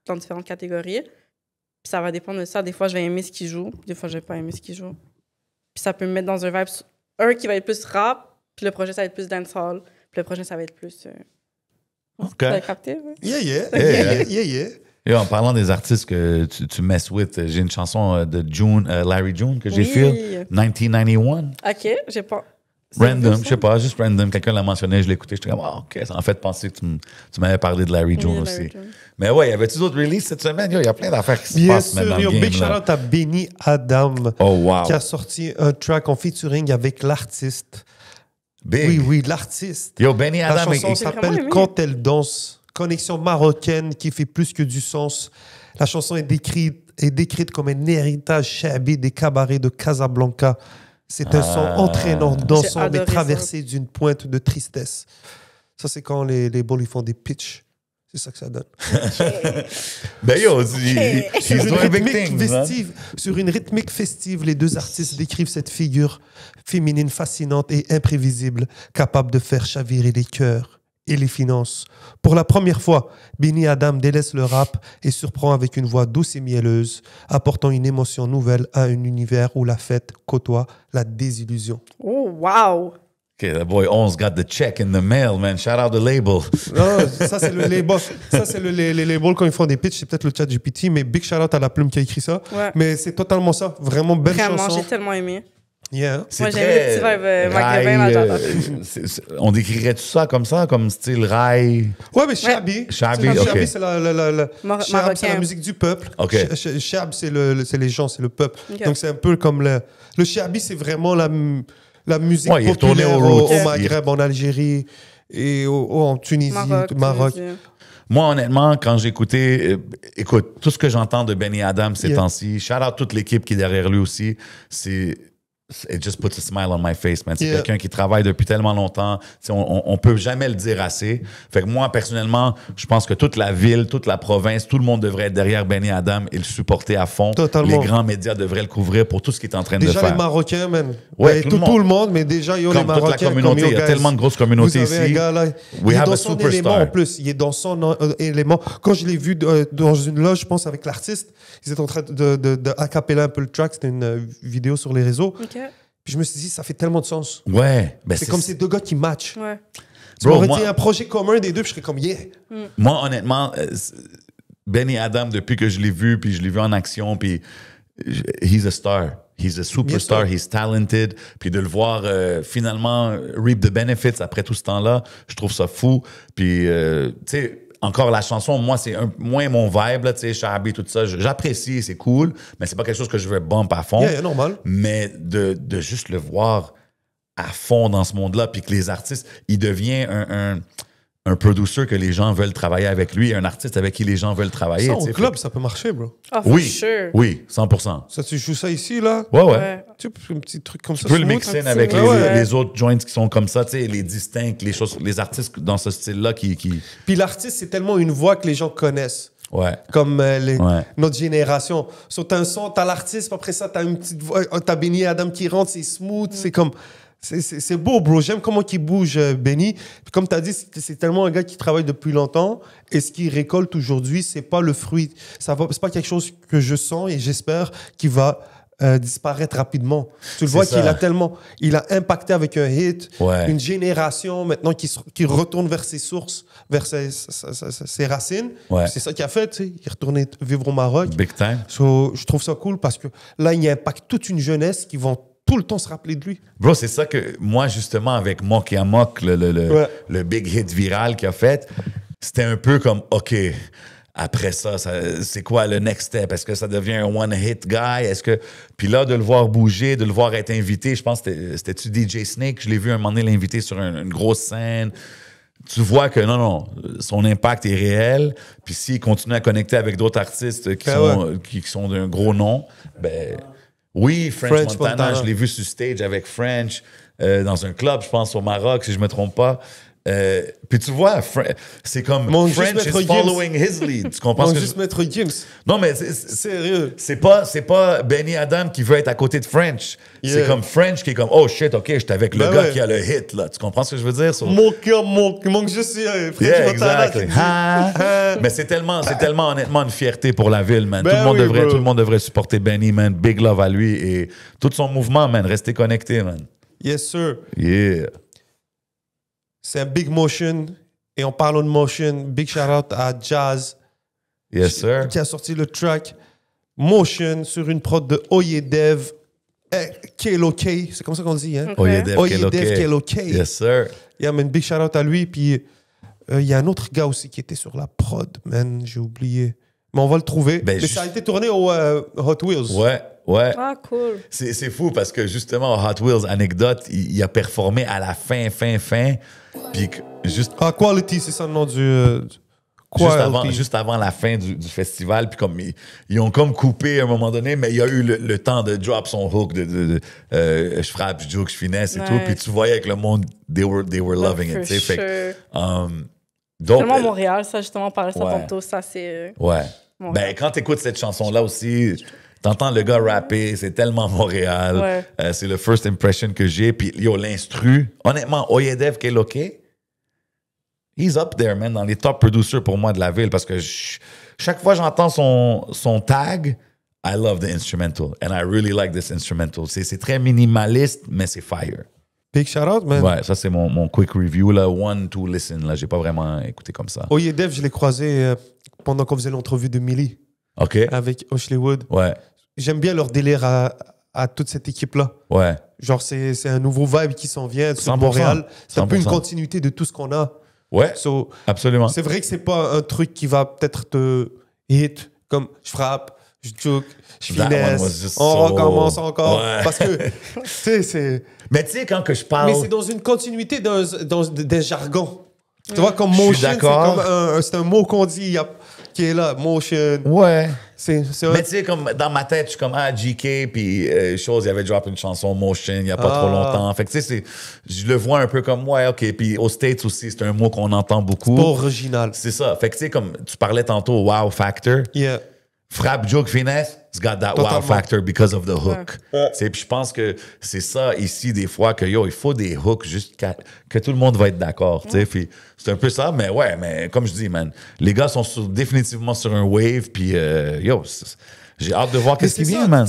dans différentes catégories. Puis ça va dépendre de ça. Des fois, je vais aimer ce qu'il joue. Des fois, je vais pas aimer ce qu'il joue. Puis ça peut me mettre dans un vibe. Un qui va être plus rap, puis le projet, ça va être plus dancehall. Puis le projet, ça va être plus... OK. Vous avez capté? Ouais? Yeah, yeah. Yeah. Yeah. Et en parlant des artistes que tu messes with, j'ai une chanson de Larry June que j'ai Oui. fait, 1991. OK, j'ai pas... Random, je sais pas, juste random. Quelqu'un l'a mentionné, je l'ai écouté, j'étais comme, OK, ça m'a fait penser que tu m'avais parlé de Larry June aussi. Mais ouais, y avait-tu d'autres releases cette semaine? Il y a plein d'affaires qui se Bien passent maintenant sûr, dans le big game. shout Là. out à Benny Adam Oh, wow. qui a sorti un track en featuring avec l'artiste. Big. Oui, l'artiste. Yo, Benny La Adam, chanson J'ai vraiment s'appelle aimé. Quand elle danse. Connexion marocaine qui fait plus que du sens. La chanson est décrite comme un héritage chabi des cabarets de Casablanca. C'est un son entraînant, dansant, J'ai adoré mais ça. traversé d'une pointe de tristesse. Ça, c'est quand les balls ils font des pitchs. C'est ça que ça donne. ben yo, he's doing big things. Hein? Sur une rythmique festive, les deux artistes décrivent cette figure féminine fascinante et imprévisible, capable de faire chavirer les cœurs et les finances. Pour la première fois, Benny Adam délaisse le rap et surprend avec une voix douce et mielleuse, apportant une émotion nouvelle à un univers où la fête côtoie la désillusion. Oh, wow! Okay, that boy almost got the check in the mail, man. Shout out the label. Non, ça, c'est le label. Ça, c'est les labels quand ils font des pitchs. C'est peut-être le chat GPT, mais big shout out à la plume qui a écrit ça. Ouais. Mais c'est totalement ça. Vraiment belle Vraiment, chanson. j'ai tellement aimé. Yeah. C'est Moi, j'aime les petits vibes maghrébins, là, j'adore. On décrirait tout ça comme ça, comme style rail? Ouais, mais Shabi. Shabi, C'est ok. Shabi, c'est Shab, c'est la Marocain. musique du peuple. Ok. Shab, c'est les gens, c'est le peuple. Ok. Donc, c'est un peu comme le Shabi, c'est vraiment la musique Ouais, il est retourné populaire aux roots. au Maghreb, en Algérie et en Tunisie, Maroc. Tunisie. Moi, honnêtement, quand j'ai écouté, écoute, tout ce que j'entends de Benny Adam ces temps-ci, shout out toute l'équipe qui est derrière lui aussi, it just puts a smile on my face, man. C'est quelqu'un qui travaille depuis tellement longtemps. T'sais, on peut jamais le dire assez. Fait que moi, personnellement, je pense que toute la ville, toute la province, tout le monde devrait être derrière Benny Adam et le supporter à fond. Totalement. Les grands médias devraient le couvrir pour tout ce qu'il est en train de Déjà faire. les Marocains, man. Ouais, tout le monde, mais déjà, les Comme Marocains. toute la communauté, comme, il y a tellement de grosses communautés vous avez ici. Un gars, là, We il est have dans a son superstar. élément en plus. Il est dans son élément. Quand je l'ai vu dans une loge, je pense, avec l'artiste, ils étaient en train de acapella un peu le track. C'était une vidéo sur les réseaux. OK. Puis je me suis dit, ça fait tellement de sens. Ouais. Ben C'est comme ces deux gars qui matchent. Ouais. Tu Bro, m'aurais moi- dit un projet commun des deux, puis je serais comme, yeah. Moi, honnêtement, Benny Adam, depuis que je l'ai vu, puis je l'ai vu en action, puis he's a star. He's a superstar. He's talented. Puis de le voir finalement reap the benefits après tout ce temps-là, je trouve ça fou. Puis, tu sais, encore la chanson, moi, c'est moins mon vibe, tu sais, Shabi, tout ça. J'apprécie, c'est cool, mais c'est pas quelque chose que je veux bump à fond. Yeah, normal. Mais de juste le voir à fond dans ce monde-là, puis que les artistes, il devient un producer que les gens veulent travailler avec lui, un artiste avec qui les gens veulent travailler. Ça, tu au sais. club, ça peut marcher, bro. Ah, for Oui, sure. oui, 100%. Ça, tu joues ça ici, là. Ouais, ouais. Ouais. Tu sais, un petit truc comme ça. Tu peux le smooth. mixer un avec petit les, mix, ouais. les autres joints qui sont comme ça, tu sais, les distincts, les choses, les artistes dans ce style-là qui... Puis l'artiste, c'est tellement une voix que les gens connaissent. Ouais. Comme Ouais. notre génération. Sur t'as un son, t'as l'artiste, puis après ça, t'as une petite voix, t'as Benny Adam qui rentre, c'est smooth, c'est comme... C'est beau, bro. J'aime comment il bouge, Benny. Puis comme tu as dit, c'est tellement un gars qui travaille depuis longtemps. Et ce qu'il récolte aujourd'hui, c'est pas le fruit. C'est pas quelque chose que je sens et j'espère qu'il va disparaître rapidement. Tu le vois ça. qu'il a tellement... Il a impacté avec un hit, Ouais. une génération maintenant qui retourne vers ses sources, vers ses racines. Ouais. C'est ça qu'il a fait, tu sais. Il est retourné vivre au Maroc. Big time. So, je trouve ça cool parce que là, il impacte toute une jeunesse qui vont tout le temps se rappeler de lui. Bro, c'est ça que moi, justement, avec Mok et Amok, Ouais. le big hit viral qu'il a fait, c'était un peu comme, OK, après ça, c'est quoi le next step? Est-ce que ça devient un one-hit guy? Est-ce que... Puis là, de le voir bouger, de le voir être invité, je pense que c'était-tu DJ Snake? Je l'ai vu un moment donné l'inviter sur une grosse scène. Tu vois que non, son impact est réel. Puis s'il continue à connecter avec d'autres artistes qui sont d'un gros nom, ben... Oui, French Montana, je l'ai vu sur stage avec French dans un club, je pense, au Maroc, si je me trompe pas. Puis tu vois, c'est comme French is following his lead. Tu comprends ce que juste mettre Gims. Non, mais Sérieux. c'est pas Benny Adam qui veut être à côté de French. Yeah. C'est comme French qui est comme, oh shit, OK, j'étais avec le Ben gars ouais. qui a le hit, là. Tu comprends ce que je veux dire? So- Mon cœur manque juste French Yeah, Montana. exactly. Mais c'est tellement honnêtement une fierté pour la ville, man. Ben tout le monde bro. devrait supporter Benny, man. Big love à lui et tout son mouvement, man. Restez connectés, man. Yes, sir. Yeah. C'est un big motion. Et en parlant de motion, big shout out à Jazz Yes, sir. qui a sorti le track Motion sur une prod de Oyedev KLOK. C'est comme ça qu'on dit, hein? Ok. Oyedev Oyedev KLOK. KLOK. Yes, sir. Yeah, man, big shout out à lui. Puis il y a un autre gars aussi qui était sur la prod, man. J'ai oublié. Mais on va le trouver. Ben, Mais ça a été tourné au Hot Wheels. Ouais. Ah, cool. C'est fou parce que justement, Hot Wheels, anecdote, il a performé à la fin. Puis juste Ah, Quality, c'est ça le nom du Quality. juste avant la fin du festival, puis comme ils ont comme coupé à un moment donné, mais il y a eu le temps de drop son hook, je frappe, je joue, je finesse et Nice. tout, puis tu voyais que le monde, they were loving it, For tu sais. Fait que, sure. donc, Tellement Montréal, ça, justement, parler de ça Ouais. tantôt, ça, c'est... ouais. Montréal. Ben, quand t'écoutes cette chanson-là aussi, t'entends le gars rapper, c'est tellement Montréal. Ouais. C'est le first impression que j'ai, puis yo, l'instru, honnêtement, Oyedev KLOK, He's up there, man, dans les top producers pour moi de la ville parce que chaque fois que j'entends son tag, I love the instrumental and I really like this instrumental. C'est très minimaliste, mais c'est fire. Big shout out, man. Ouais, ça c'est mon quick review, là. One, two, listen, là. J'ai pas vraiment écouté comme ça. Oyedev, je l'ai croisé pendant qu'on faisait l'entrevue de Millie OK. avec Ashley Wood. Ouais, J'aime bien leur délire à toute cette équipe-là. ouais. Genre, c'est un nouveau vibe qui s'en vient sur 100%. Montréal. C'est un peu une 100%. continuité de tout ce qu'on a. Ouais, So, absolument. c'est vrai que c'est pas un truc qui va peut-être te hit comme je frappe, je joke, je That one finesse, was just on so- recommence encore. Ouais. Parce que, tu sais, c'est... Mais tu sais, quand que je parle... Mais c'est dans une continuité des jargons. Tu vois, comme Je suis motion, c'est d'accord. comme c'est un mot qu'on dit qui est là, motion. Ouais. C'est un... Mais tu sais, comme dans ma tête, je suis comme, GK, puis chose, il avait drop une chanson Motion il n'y a pas trop longtemps. Fait que tu sais, je le vois un peu comme, ouais, OK. Puis aux States aussi, c'est un mot qu'on entend beaucoup. pas original. C'est ça. Fait que tu sais, comme tu parlais tantôt, wow factor. Yeah. Frappe, joke, finesse, it's got that Totalement. wow factor because of the hook. Ouais. Tu sais, puis je pense que c'est ça ici, des fois, que il faut des hooks juste que tout le monde va être d'accord. Tu sais, puis c'est un peu ça, mais ouais, mais comme je dis, man, les gars sont définitivement sur un wave, puis j'ai hâte de voir qu'est-ce qui vient, man.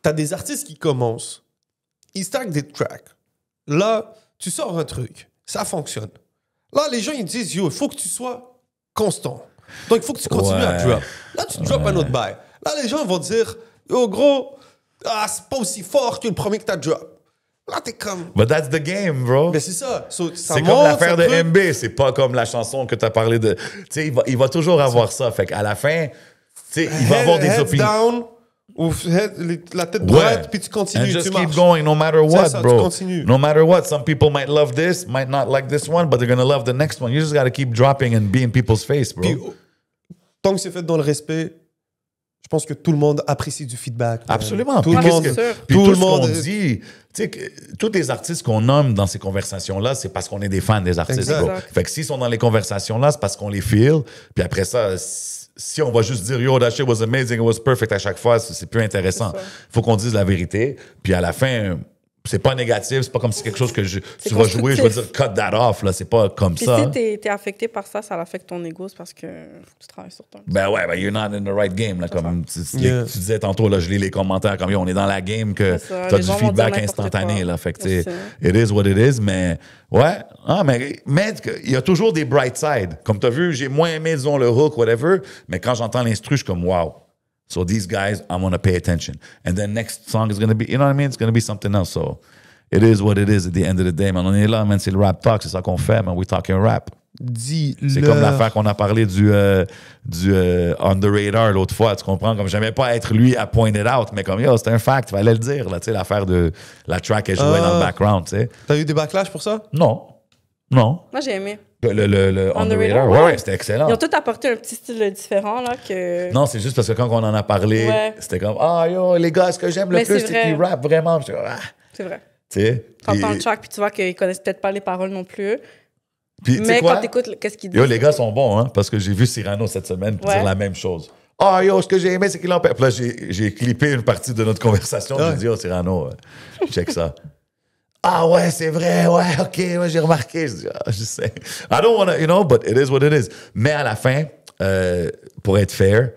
T'as des artistes qui commencent, ils stackent des tracks. Là, tu sors un truc, ça fonctionne. Là, les gens, ils disent, yo, il faut que tu sois constant. Donc, il faut que tu continues à drop. Là, tu drop un autre bail. Là, les gens vont dire, yo, gros, c'est pas aussi fort que le premier que t'as drop. Là, t'es comme... But that's the game, bro. Mais c'est ça. So, ça C'est monte, comme l'affaire ça de truc. MB, c'est pas comme la chanson que tu as parlé de. Tu sais, il va toujours avoir ça. Fait qu'à la fin, tu sais, il va avoir des Heads opinions. down, ou la tête droite, Ouais. puis tu And continues, just tu keep marches. going no matter what, ça, tu bro. continues. No matter what. Some people might love this, might not like this one, but they're gonna love the next one. You just gotta keep dropping and be in people's face, bro. Puis, tant que c'est fait dans le respect, je pense que tout le monde apprécie du feedback. Absolument. Tout Puis le qu'est-ce monde, que- sûr. puis tout tout le ce qu'on monde. dit, tu sais, tous les artistes qu'on nomme dans ces conversations-là, c'est parce qu'on est des fans des artistes, Exact. bro. Exact. Fait que s'ils sont dans les conversations-là, c'est parce qu'on les feel. Puis après ça, si on va juste dire « Yo, that shit was amazing, it was perfect » à chaque fois, c'est plus intéressant. C'est ça. Faut qu'on dise la vérité. Puis à la fin, c'est pas négatif, c'est pas comme si quelque chose que tu vas constructif. jouer, je vais dire « Cut that off », là. C'est pas comme Puis ça. si t'es affecté par ça, ça affecte ton ego, c'est parce que faut que tu travailles sur toi. Ben ouais, ben you're not in the right game. Là, comme Yeah. tu disais tantôt, là, je lis les commentaires comme yo, on est dans la game que C'est ça, t'as les du gens vont feedback dire n'importe instantané. quoi. Là, fait que, tu sais, C'est it is what it is, mais ouais. Mais il y a toujours des bright sides. Comme tu as vu, j'ai moins aimé, disons, le hook, whatever, mais quand j'entends l'instru, je suis comme wow. So these guys, I'm going to pay attention. And then next song is going to be, you know what I mean? It's going to be something else. So it is what it is at the end of the day. Man, on est là, man, c'est le rap talk, c'est ça qu'on fait, man. We talking rap. C'est comme l'affaire qu'on a parlé du on the radar l'autre fois, tu comprends? Comme j'aimais pas être lui à point it out, mais comme yo, c'était un fact, il fallait le dire, là, tu sais, l'affaire de la track est jouée dans le background, tu sais. T'as eu des backlash pour ça? Non. Moi, j'ai aimé. Le on the radar, ouais, c'était excellent. Ils ont tous apporté un petit style différent, là, que... Non, c'est juste parce que quand on en a parlé, Ouais. c'était comme yo, les gars, ce que j'aime le Mais plus, c'est c'est vrai. qu'ils rappent vraiment. J'étais comme, C'est vrai. tu sais. T'entends Puis- le track, puis tu vois qu'ils connaissent peut-être pas les paroles non plus. puis, tu sais Mais quoi? quand t'écoutes, qu'est-ce qu'ils disent? Yo, les gars sont bons, hein, parce que j'ai vu Cyrano cette semaine Ouais. dire la même chose. Yo, ce que j'ai aimé, c'est qu'il en perd. Puis là, j'ai clippé une partie de notre conversation. Ouais. J'ai dit, Cyrano, check ça. Ouais, c'est vrai, ouais, OK, ouais, j'ai remarqué. Je dis, je sais. I don't want to, you know, but it is what it is. Mais à la fin, pour être fair,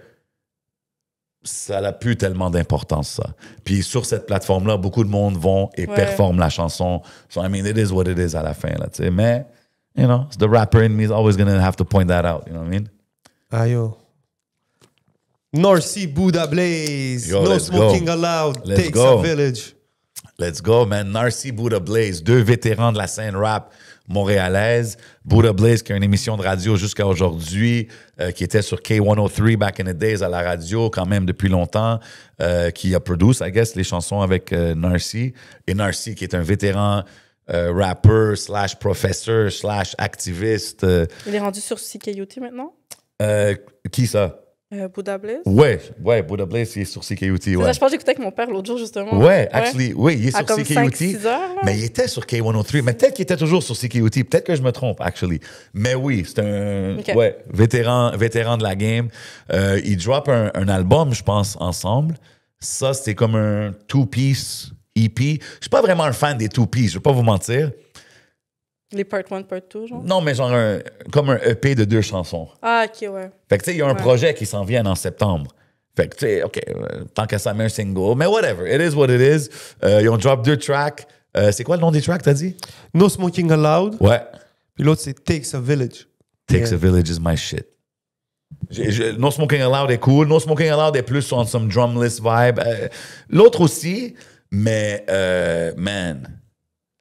ça n'a plus tellement d'importance, ça. Puis sur cette plateforme-là, beaucoup de monde vont et Ouais. performent la chanson. So, I mean, it is what it is à la fin, là, tu sais. Mais, you know, the rapper in me is always going to have to point that out, you know what I mean? Ah yo. North Sea Buddha Blaze. Yo, No let's smoking go. allowed. Let's Takes go. a village. Let's go, man. Narcy, Buddha Blaze, deux vétérans de la scène rap montréalaise. Buddha Blaze, qui a une émission de radio jusqu'à aujourd'hui, qui était sur K103 back in the days à la radio, quand même depuis longtemps, qui a produit, I guess, les chansons avec Narcy. Et Narcy, qui est un vétéran rapper / professeur / activiste. Il est rendu sur CKUT maintenant? Qui ça? Buddha Blaze? Ouais, Buddha Blaze, il est sur CKUT, C'est ouais. ça, je pense que j'écoutais avec mon père l'autre jour, justement. Ouais, actually, oui, il est À sur comme CKUT. 5-6 heures, là. Mais il était sur K103. Mais peut-être qu'il était toujours sur CKUT. Peut-être que je me trompe, actually. Mais oui, c'est un Ok. vétéran de la game. Ils drop un album, je pense, ensemble. Ça, c'était comme un two-piece EP. Je suis pas vraiment un fan des two-piece, je vais pas vous mentir. Les part 1, part 2, genre? Non, mais genre comme un EP de 2 chansons. Ah, OK, ouais. Fait que, tu sais, il y a un Ouais. projet qui s'en vient en septembre. Fait que, tu sais, OK, tant qu'à ça met un single. Mais whatever, it is what it is. Ils ont drop 2 tracks. C'est quoi le nom des tracks, t'as dit? No Smoking Allowed. Ouais. Puis l'autre, c'est Takes a Village. Takes a Village is my shit. No Smoking Allowed est cool. No Smoking Allowed est plus on some drumless vibe. L'autre aussi, mais man,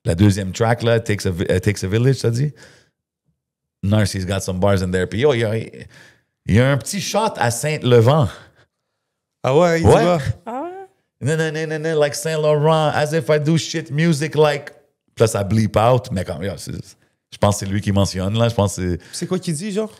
la deuxième track là, Takes a Village, t'as dit? Narcy's got some bars in there. Puis yo, il y a un petit shot à Saint-Levant. Ah ouais, il Ouais. dit quoi? Ah ouais? Non, like Saint Laurent, as if I do shit music like. Puis là, ça bleep out, mais comme, yo, je pense que c'est lui qui mentionne, là. Je pense que C'est quoi qu'il dit, genre?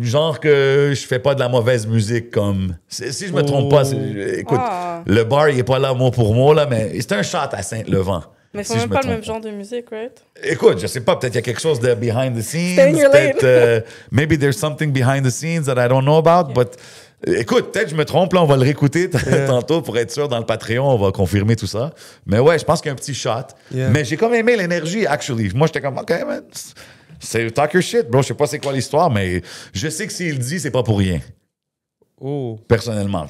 genre que je fais pas de la mauvaise musique comme. Si je me trompe pas, écoute, Ah. le bar, il est pas là mot pour mot, là, mais c'est un shot à Saint-Levant. Mais ils font si je même me pas le trompe même genre de musique, right? Écoute, je sais pas, peut-être il y a quelque chose de behind the scenes. Stay in your Peut-être, lane. maybe there's something behind the scenes that I don't know about, but écoute, peut-être je me trompe, là, on va le réécouter tantôt pour être sûr dans le Patreon, on va confirmer tout ça. Mais ouais, je pense qu'il y a un petit shot. Yeah. Mais j'ai comme aimé l'énergie, actually. Moi, j'étais comme, OK, man, c'est talk your shit, bro. Je sais pas c'est quoi l'histoire, mais je sais que s'il le dit, c'est pas pour rien. Oh. Personnellement.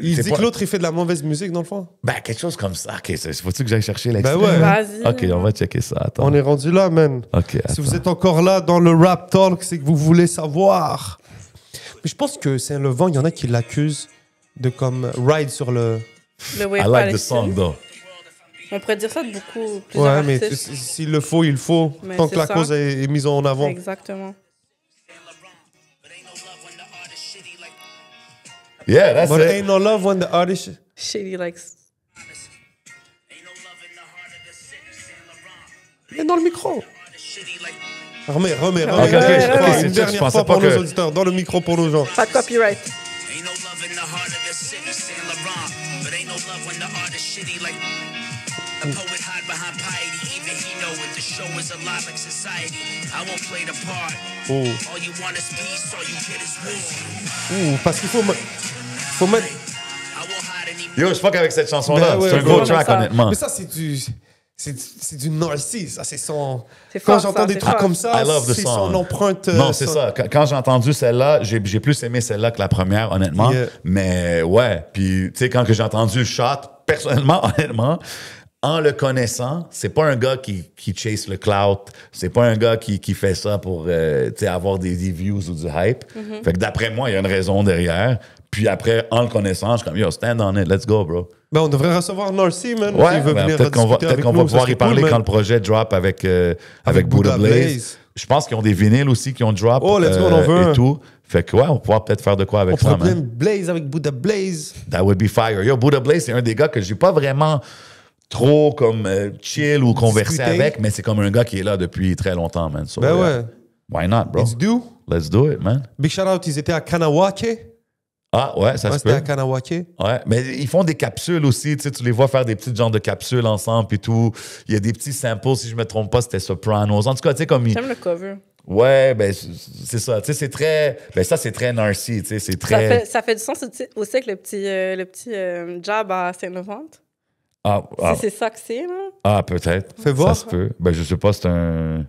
Il c'est dit pas- que l'autre, il fait de la mauvaise musique, dans le fond. Ben, quelque chose comme ça. OK, faut-tu que j'aille chercher l'extrait? Ben ouais. Vas-y. OK, on va checker ça. Attends. On est rendu là, man. OK, Si attends. vous êtes encore là dans le rap talk, c'est que vous voulez savoir. Mais je pense que Saint-Levant, il y en a qui l'accusent de comme ride sur le. Le I Wave like the Palestine. song, though. On pourrait dire ça de beaucoup, plusieurs Ouais, mais artistes. s'il le faut, il le faut. Mais Tant que c'est la ça. cause est mise en avant. Exactement. Yeah, that's But it. ain't no love when the artist. Shady likes. Mais dans le micro. Remets. ok, ouais, c'est Une ça, je dernière pensais fois pas pour nos que- auditeurs, dans le micro pour nos gens. Pas de copyright. Ain't no love in the heart of the city, Saint Laurent. But ain't no love when the art is shitty like a poet hide behind piety. Even he know it. The show is alive like society. I won't play the part. Oh. All you want is peace, all you get is war. Parce qu'il faut mettre. I won't hide any Yo, je fuck avec cette chanson-là. Ben ouais, c'est un bro. gros track, Ça. honnêtement. Mais ça, c'est du narcisse. Ça, c'est son. C'est Quand fort, j'entends ça, des c'est trucs fort. comme ça, I love the c'est song. son empreinte. Non, c'est ça. Quand j'ai entendu celle-là, j'ai plus aimé celle-là que la première, honnêtement. Yeah. Mais ouais, puis tu sais, quand que j'ai entendu le shot, personnellement, honnêtement, en le connaissant, c'est pas un gars qui chase le clout, c'est pas un gars qui fait ça pour tu sais, avoir des views ou du hype. Fait que d'après moi, il y a une raison derrière. Puis après, en le connaissant, je suis comme, yo, stand on it, let's go, bro. Ben, on devrait recevoir Narcy, man. Ouais, s'il veut ben, venir peut-être qu'on va, discuter avec nous, ça pouvoir serait y parler cool, quand man. le projet drop avec Buddha Blaze. Je pense qu'ils ont des vinyles aussi qui ont drop. Oh, let's go, on en veut un. et tout. Fait que ouais, on va pouvoir peut-être faire de quoi avec On ça, pourrait man. même Blaze avec Buddha Blaze. That would be fire. Yo, Buddha Blaze, c'est un des gars que j'ai pas vraiment trop comme chill ou conversé Discuter. avec, mais c'est comme un gars qui est là depuis très longtemps, man. So, Ben yeah. ouais. Why not, bro? It's due. Let's do it, man. Big shout out, ils étaient à Kanawake. Ah, ouais, ça Ouais, se c'était peut. à Kanawake. Ouais, mais ils font des capsules aussi, tu sais, tu les vois faire des petits genres de capsules ensemble puis tout. Il y a des petits samples, si je me trompe pas, c'était Sopranos. En tout cas, tu sais, comme J'aime le cover. Ouais, ben c'est ça, tu sais, c'est très... Ben ça, c'est très Narcy, tu sais, c'est très... Ça fait du sens aussi avec le petit job à Saint-Laurent. Ah, Si c'est ça que c'est, là. peut-être. Fais voir. Ça se peut. Ben, je sais pas, c'est un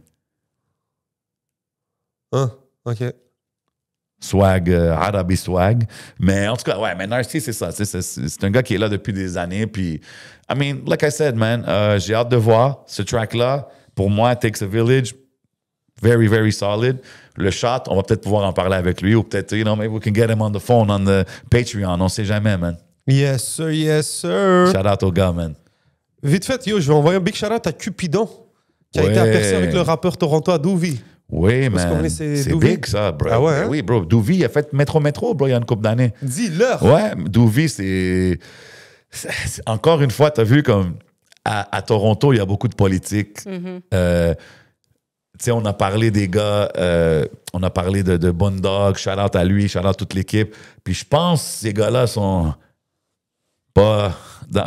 Hein, ok. swag, Arabi swag. Mais en tout cas, ouais, mais Narcy, c'est ça. C'est un gars qui est là depuis des années. Puis, I mean, like I said, man, j'ai hâte de voir ce track-là. Pour moi, Takes a Village, very, very solid. Le shot, on va peut-être pouvoir en parler avec lui ou peut-être, you know, maybe we can get him on the phone, on the Patreon. On sait jamais, man. Yes, sir, yes, sir. Shout out au gars, man. Vite fait, yo, je vais envoyer un big shout out à Cupidon, qui a Ouais. été aperçu avec le rappeur torontois Doovie. Oui, Parce qu'on man. est- C'est Doovie. big, ça, bro. Ah ouais, hein? Oui, bro. Doovie, il a fait Métro, bro, il y a une couple d'années. Dis-leur. Ouais, Doovie, encore une fois, tu as vu comme à Toronto, il y a beaucoup de politique. Tu sais, on a parlé des gars, on a parlé de Bundog, shout out à lui, shout out toute l'équipe. Puis je pense que ces gars-là sont pas.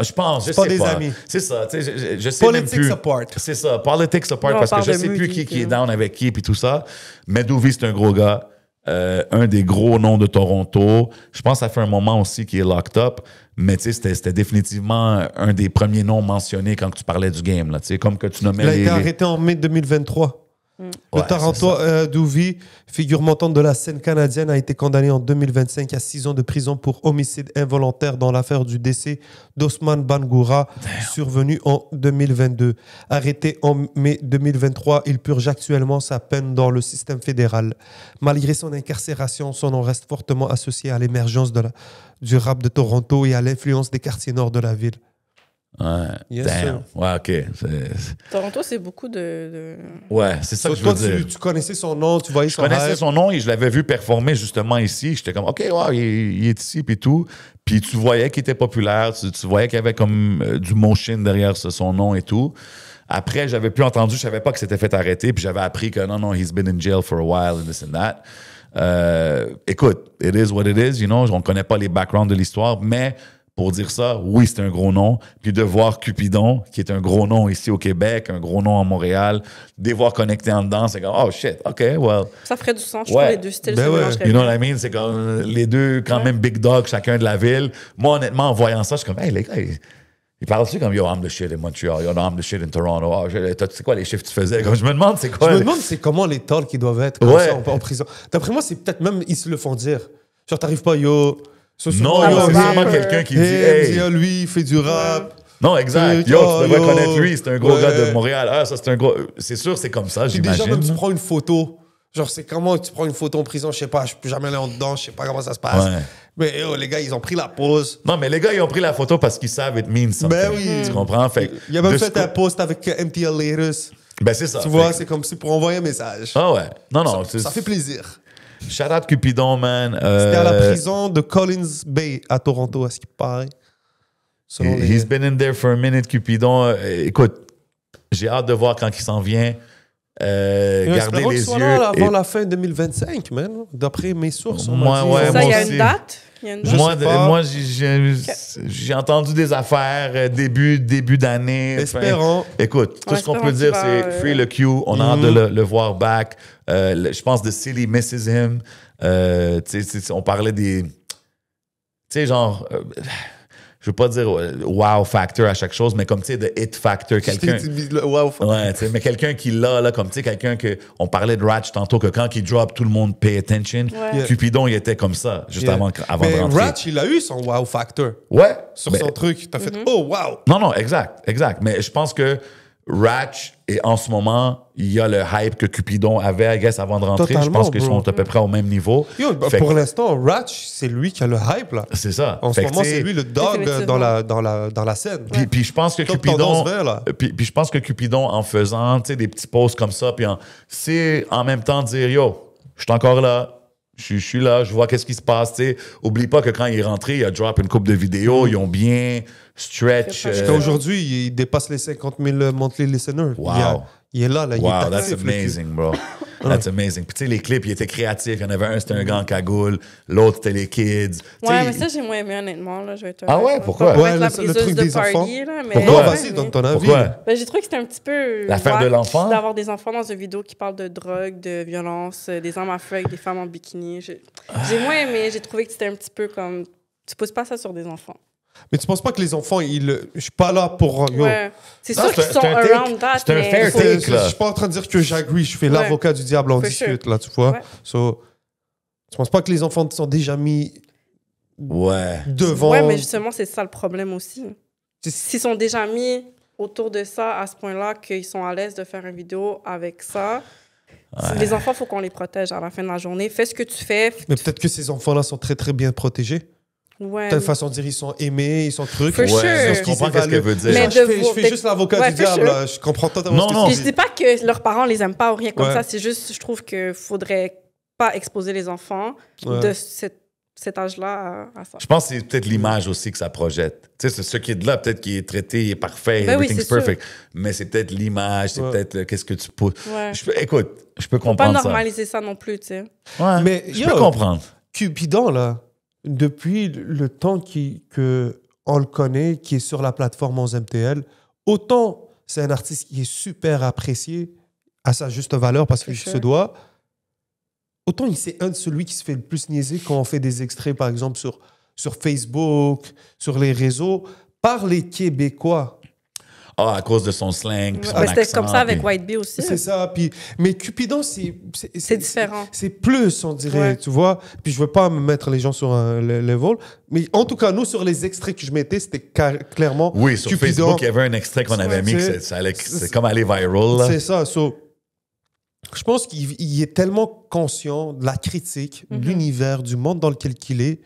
Je pense, je Pas sais des pas. amis. C'est ça, tu sais, je sais Politics même plus. apart. C'est ça, politics apart, Non, on parce que parle je de sais plus musique, qui est hein. down avec qui, puis tout ça. Mais Doovie, c'est un gros gars. Un des gros noms de Toronto. Je pense que ça fait un moment aussi qu'il est locked up. Mais tu sais, c'était définitivement un des premiers noms mentionnés quand tu parlais du game. Là, tu sais, comme que tu nommais Il a les... été arrêté en mai 2023. Le Ouais, Tarantois Douvi, figure montante de la scène canadienne, a été condamné en 2025 à 6 ans de prison pour homicide involontaire dans l'affaire du décès d'Osman Bangoura, survenu en 2022. Arrêté en mai 2023, il purge actuellement sa peine dans le système fédéral. Malgré son incarcération, son nom reste fortement associé à l'émergence du rap de Toronto et à l'influence des quartiers nord de la ville. Ouais. Yes, Damn. sir. Ouais, OK. Toronto, c'est beaucoup de... Ouais, c'est ça que je Toi, veux dire. tu connaissais son nom, tu voyais Je son connaissais hype. son nom et je l'avais vu performer justement ici. J'étais comme, OK, wow, il est ici, puis tout. Puis tu voyais qu'il était populaire, tu voyais qu'il y avait comme du motion derrière son nom et tout. Après, j'avais plus entendu, je savais pas qu'il s'était fait arrêter, puis j'avais appris que non, he's been in jail for a while and this and that. Écoute, it is what it is, you know, on connaît pas les backgrounds de l'histoire, mais pour dire ça, oui, c'est un gros nom. Puis de voir Cupidon, qui est un gros nom ici au Québec, un gros nom à Montréal, de les voir connectés en dedans, c'est comme, oh shit, OK, well. Ça ferait du sens. Je Ouais. trouve les deux styles Ben se ouais. mélangeraient You know bien. what I mean? C'est comme les deux, quand même, big dog, chacun de la ville. Moi, honnêtement, en voyant ça, je suis comme, hey, les gars, ils parlent-tu comme, yo, I'm the shit in Montreal, yo, no, I'm the shit in Toronto. Oh, c'est quoi les chiffres que tu faisais? Comme, je me demande, c'est quoi? Je me demande c'est comment les talks qui doivent être comme Ouais. ça en prison. D'après moi, c'est peut-être même ils se le font dire. Genre, t'arrives pas, yo. Non, yo, c'est c'est sûrement rapper. quelqu'un qui dit, Hey, hey. lui, il fait du rap. Non, exact. Tu- Yo, oh, tu devrais yo. connaître lui, c'est un gros Ouais. gars de Montréal. Ah, ça, c'est un gros. C'est sûr, c'est comme ça, Puis déjà, j'imagine. même tu prends une photo. Genre, c'est comment tu prends une photo en prison, je sais pas, je peux jamais aller en dedans, je sais pas comment ça se passe. Ouais. Mais yo, les gars, ils ont pris la pause. Non, mais les gars, ils ont pris la photo parce qu'ils savent it means something. Ben oui. Tu comprends? Fait, Il a même de fait ce un co- post avec MTL Latest. Ben, c'est ça. Tu vois, Fait- c'est comme si pour envoyer un message. Ah ouais. Non, non. Ça fait plaisir. Shout out Cupidon, man. C'était à la prison de Collins Bay à Toronto, à ce qui paraît. Selon les- He's been in there for a minute, Cupidon. Écoute, j'ai hâte de voir quand il s'en vient. Gardez Espérons qu'il les soit yeux. là avant et- la fin 2025, man. D'après mes sources, on Moi, m'a dit. ouais, Ça, moi il y a aussi. une date? Il y a une date? Je Moi, sais pas. moi, j'ai entendu des affaires début d'année. Espérons. Écoute, tout Ouais, ce qu'on espérons peut dire, qu'il c'est va, free le Q. On a hâte de le voir back. Je pense de Silly Misses Him. On parlait des... Tu sais, genre... je veux pas dire wow factor à chaque chose, mais comme, tu sais, de hit factor. Quelqu'un... Wow. Ouais, tu sais, mais quelqu'un qui l'a, là, comme, tu sais, quelqu'un que... On parlait de Ratch tantôt, que quand il drop, tout le monde pay attention. Ouais. Cupidon, il était comme ça, juste Yeah. avant Mais de rentrer. Ratch, il a eu son wow factor Ouais. sur Ben, son truc. T'as fait oh wow. Non, non, exact. Mais je pense que Ratch, et en ce moment, il y a le hype que Cupidon avait, I guess, avant de rentrer. Totalement, je pense qu'ils bro. sont à peu près au même niveau. Yo, bah, Fait pour que- l'instant, Ratch, c'est lui qui a le hype là. C'est ça. En ce Fait que, moment, tu sais, c'est lui le dog Définitivement. dans la scène. Puis je pense que Top Cupidon, tendance vert, là. puis je pense que Cupidon, en faisant, tu sais, des petits posts comme ça, puis c'est en même temps dire, yo, je suis encore là. Je suis là, je vois qu'est-ce qui se passe. Tu sais. Oublie pas que quand il est rentré, il a drop une couple de vidéos. Ils ont bien stretch. Très Jusqu'à aujourd'hui, il dépasse les 50 000 monthly listeners. Wow. Il est là, il est Wow, that's actif, le amazing, bro. That's amazing. Puis tu sais, les clips, ils étaient créatifs. Il y en avait un, c'était un gars en cagoule. L'autre, c'était les kids. Tu Ouais, sais, mais ça, j'ai moins aimé, honnêtement. Là, je vais être Ah honnête, ouais, là. pourquoi? Pas pour Ouais, être la le briseuse truc de des enfants. party, là, mais Pourquoi? Non, ouais, vas-y, mais- donne ton avis. Pourquoi? Ben, j'ai trouvé que c'était un petit peu. L'affaire de wack l'enfant? D'avoir des enfants dans une vidéo qui parle de drogue, de violence, des armes à feu avec des femmes en bikini. J'ai moins aimé. J'ai trouvé que c'était un petit peu comme. Tu poses pas ça sur des enfants. Mais tu penses pas que les enfants, je suis pas là pour. Yo. Ouais. C'est Non, sûr qu'ils c'est sont un take. around that. C'est un mais fair faut- take. Je là. suis pas en train de dire que j'agree, je fais Ouais. l'avocat du diable, on For discute, sure. là, tu vois. Ouais. So, tu penses pas que les enfants sont déjà mis Ouais. devant. Ouais, mais justement, c'est ça le problème aussi. C'est- S'ils sont déjà mis autour de ça à ce point-là, qu'ils sont à l'aise de faire une vidéo avec ça, les enfants, il faut qu'on les protège à la fin de la journée. Fais ce que tu fais. Mais peut-être que ces enfants-là sont très, très bien protégés. Ouais. Telle façon de dire, ils sont aimés, ils sont trucs. For sure. Je comprends qu'est-ce qu'elle veut dire. Mais je de fais, vous- je fais juste l'avocat Ouais, du for diable, sure. là. Je comprends totalement Non, ce que non. tu Puis je dis. dis pas que leurs parents les aiment pas ou rien comme Ouais. ça. C'est juste, je trouve qu'il faudrait pas exposer les enfants Ouais. de cet âge-là à ça. Je pense que c'est peut-être l'image aussi que ça projette. Tu sais, c'est ce qui est de là, peut-être qui est traité, il est parfait, Ben oui, everything's c'est sûr. perfect. Mais c'est peut-être l'image, c'est Ouais. peut-être qu'est-ce que tu pousses. Ouais. Écoute, je peux Pas comprendre ça. normaliser ça non plus, tu sais. Ouais, Mais, je yo, peux comprendre. Cupidon, là, depuis le temps que on le connaît, qui est sur la plateforme 11 MTL, autant c'est un artiste qui est super apprécié à sa juste valeur parce qu'il For se sure. doit, autant c'est un de celui qui se fait le plus niaiser quand on fait des extraits, par exemple, sur Facebook, sur les réseaux, par les Québécois. à cause de son slang, puis son C'était accent, comme ça avec puis- White Bee aussi. C'est ça. Puis, mais Cupidon, c'est différent. C'est plus, on dirait, Ouais. tu vois. Puis je veux pas me mettre les gens sur un level. Mais en tout cas, nous, sur les extraits que je mettais, c'était clairement. Oui, sur Cupidon. Facebook, il y avait un extrait qu'on avait mis, que c'est comme aller viral. Là. C'est ça. Je pense qu'il est tellement conscient de la critique, de l'univers, du monde dans lequel il est.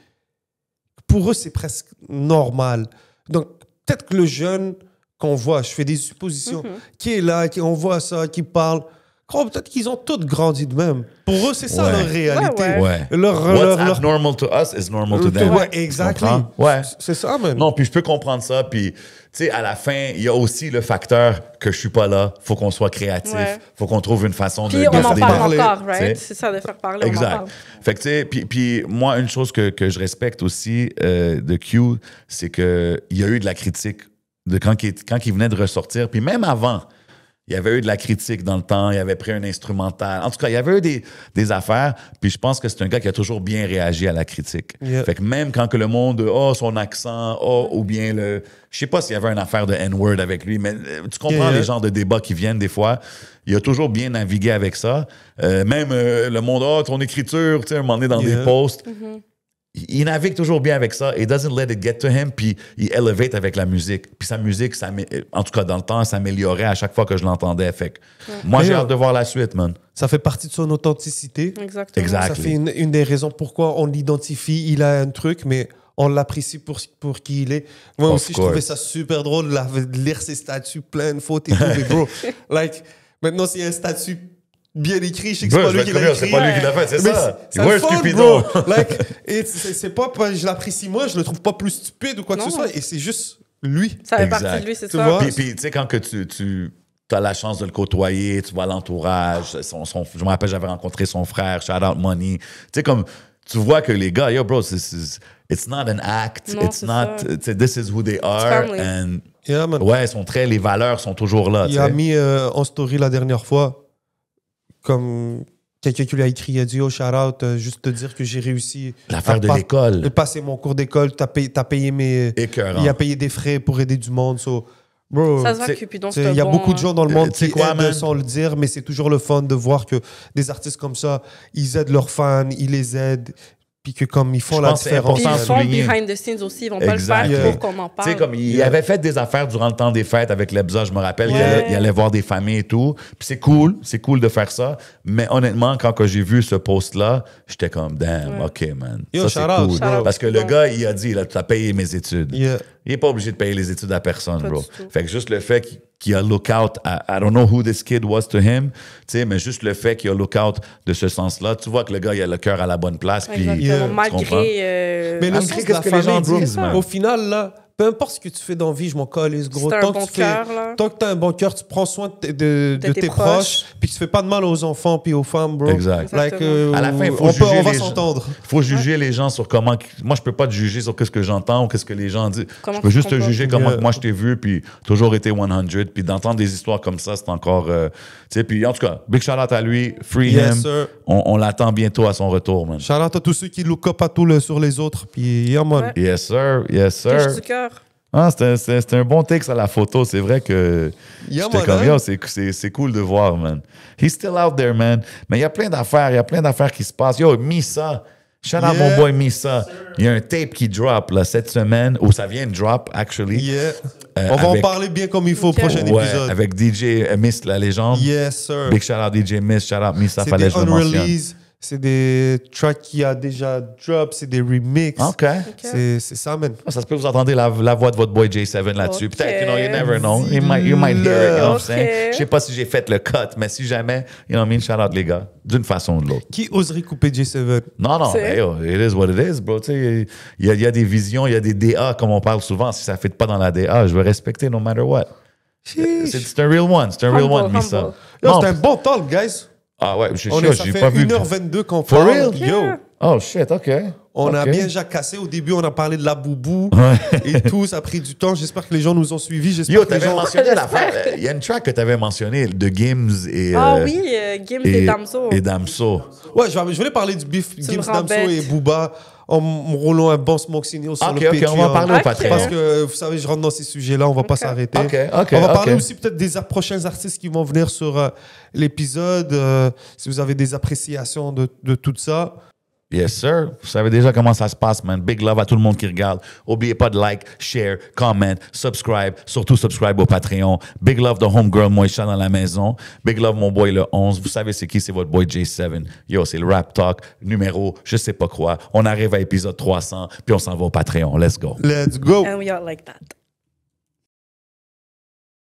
Pour eux, c'est presque normal. Donc, peut-être que le jeune qu'on voit, je fais des suppositions, qui est là, on voit ça, qui parle, peut-être qu'ils ont tous grandi de même. Pour eux, c'est ça Ouais. leur réalité. Ouais, Ouais. Leur- What's abnormal to us is normal to them. Ouais, Tu exactement. comprends? Ouais. C'est ça, man. Non, puis je peux comprendre ça. Puis, tu sais, à la fin, il y a aussi le facteur que je suis pas là. Faut qu'on soit créatif. Ouais. Faut qu'on trouve une façon Puis de on en garder parle parler, encore, right? t'sais. C'est ça, de faire parler, on en Exact. parle. Fait que, tu sais, puis moi, une chose que je respecte aussi de Q, c'est qu'il y a eu de la critique de quand il venait de ressortir. Puis même avant, il y avait eu de la critique dans le temps. Il avait pris un instrumental. En tout cas, il y avait eu des affaires. Puis je pense que c'est un gars qui a toujours bien réagi à la critique. Yeah. Fait que même quand que le monde, son accent, ou bien je sais pas s'il y avait une affaire de N-word avec lui, mais tu comprends Yeah. les genres de débats qui viennent des fois. Il a toujours bien navigué avec ça. Même le monde, ton écriture, tu sais, un moment donné dans Yeah. des posts. Il navigue toujours bien avec ça. It doesn't let it get to him. Puis il elevate avec la musique. Puis sa musique, en tout cas dans le temps, s'améliorait à chaque fois que je l'entendais. Fait que moi, j'ai D'ailleurs, hâte de voir la suite, man. Ça fait partie de son authenticité. Exactement. Exact. Ça fait une des raisons pourquoi on l'identifie. Il a un truc, mais on l'apprécie pour qui il est. Moi Of aussi, je course. trouvais ça super drôle de lire ses statuts plein de fautes et tout. Mais bro, like, maintenant, s'il y a un statut bien écrit, je sais que c'est Bro, pas je lui vais qui te l'a dire, écrit. c'est pas lui qui l'a fait, c'est Mais ça. c'est le Where's fun, Cupidon? bro. Like, et c'est pas, je l'apprécie moi, je le trouve pas plus stupide ou quoi que Non. ce soit. Et c'est juste lui. Ça fait Exact. partie de lui, c'est Tu ça. vois? Puis tu sais, quand que tu as la chance de le côtoyer, tu vois l'entourage. Je me rappelle, j'avais rencontré son frère, shout out Money. Tu sais, comme tu vois que les gars, yo, bro, it's not an act. Non, It's c'est not, ça. tu sais, this is who they are. family. And Yeah, man. ouais, les valeurs sont toujours là. Il tu a sais. mis en story la dernière fois, comme quelqu'un qui lui a écrit, il a dit, oh, shout out, juste te dire que j'ai réussi. L'affaire à de l'école. De passer mon cours d'école, t'as payé mes. Écœurant. Il a payé des frais pour aider du monde. So, bro, Ça se voit c'est- que Cupidon, t'sais, c'est il y a bon, beaucoup de gens dans le monde Tu sais qui quoi, aident man? sans le dire, mais c'est toujours le fun de voir que des artistes comme ça, ils aident leurs fans, ils les aident, puis que comme ils font Je la pense que c'est Puis différence. ils important font souligner. behind the scenes aussi, ils vont pas Exact. le faire Yeah. pour qu'on en Tu parle. sais, comme il avait fait des affaires durant le temps des fêtes avec Lebza, je me rappelle, Ouais. il allait voir des familles et tout. Puis c'est cool de faire ça. Mais honnêtement, quand que j'ai vu ce post-là, j'étais comme, damn, Ouais. OK, man. Yo, ça, shout c'est out, cool. shout out. Parce que le gars, il a dit, là, tu as payé mes études. Yeah. Il est pas obligé de payer les études à personne, Pas bro. du tout. Fait que juste le fait qu'il a look out, I don't know who this kid was to him, tu sais, mais juste le fait qu'il a look out de ce sens-là, tu vois que le gars, il a le cœur à la bonne place. Puis, Exactement. Yeah. Tu comprends? Malgré. Mais le Malgré sens de qu'est-ce la que les gens famille, disent, man. au final, là, peu importe ce que tu fais dans la vie, je m'en calisse, gros. C'est un Tant bon que tu fais, cœur, là. tant que tu as un bon cœur, tu prends soin de tes tes proches. proches, puis que tu fais pas de mal aux enfants puis aux femmes, bro. Exact. Like, Exactement. À la fin, il faut on juger va les gens. s'entendre. Il faut juger les gens sur comment. Moi, je peux pas te juger sur ce que j'entends ou ce que les gens disent. Comment Je peux tu juste te comportes. juger comment Yeah. que moi je t'ai vu, puis toujours été 100. Puis d'entendre des histoires comme ça, c'est encore. Tu sais, puis en tout cas, big shout out à lui, free Yes, him. sir. On l'attend bientôt à son retour, man. Shout out à tous ceux qui look up à tout sur les autres. Puis, yeah, man. Ouais. Yes, sir. Yes, Touche sir. du cœur. Ah, c'était un bon take à la photo. C'est vrai que Yeah, j'étais man, comme, hein? yo, c'est cool de voir, man. He's still out there, man. Mais il y a plein d'affaires qui se passent. Yo, Misa. Shout out Yeah. mon boy Misa. Il y a un tape qui drop là, cette semaine, ou ça vient de drop, actually. Yeah. On va en avec- parler bien comme il faut au Ok. prochain Ouais, épisode. avec DJ Miss, la légende. Yes, sir. Big shout out DJ Miss, shout out Misa, C'est fallait des que je le mentionne. unreleased, c'est des tracks qui a déjà drop, c'est des remixes. OK. C'est ça, man. Ça se peut que vous entendez la voix de votre boy J7 là-dessus. Ok. Peut-être, you never know. You might hear it, you know what I'm saying? Ok. Je sais pas si j'ai fait le cut, mais si jamais, you know what I mean, shout out les gars, d'une façon ou de l'autre. Qui oserait couper J7? Non, C'est- ben, yo, it is what it is, bro. Tu sais, il y a des visions, il y a des DA, comme on parle souvent. Si ça ne fit pas dans la DA, je vais respecter no matter what. C'est un real one, c'est un real Humble, one, Misa. humble. Yo, Non, c'est un bon talk, guys. ah ouais, je suis Ça sûr, j'ai fait pas vu. 1h22 qu'on For parle. real? Yo, Yeah. Oh shit, OK. on a OK. bien jacassé. Au début, on a parlé de la boubou et tout. Ça a pris du temps. J'espère que les gens nous ont suivis. J'espère Yo, que les t'avais gens... mentionné l'affaire. Il y a une track que t'avais mentionné de Gims et. Ah oui, Gims et Damso. Et Damso. Ouais, je voulais parler du beef Tu Gims me Damso rembêtes. et Booba. en me roulant un bon smoke signal sur OK, le OK, Patreon. on va en parler au OK. Patreon. Parce que, vous savez, je rentre dans ces sujets-là, on va pas s'arrêter. OK, OK, On va parler OK. aussi peut-être des prochains artistes qui vont venir sur l'épisode. Si vous avez des appréciations de tout ça. Yes, sir. Vous savez déjà comment ça se passe, man. Big love à tout le monde qui regarde. Oubliez pas de like, share, comment, subscribe. Surtout subscribe au Patreon. Big love de Homegirl Moisha dans la maison. Big love mon boy le 11. Vous savez c'est qui? C'est votre boy J7. Yo, c'est le Rap Talk numéro je sais pas quoi. On arrive à épisode 300 puis on s'en va au Patreon. Let's go. Let's go! And we are like that.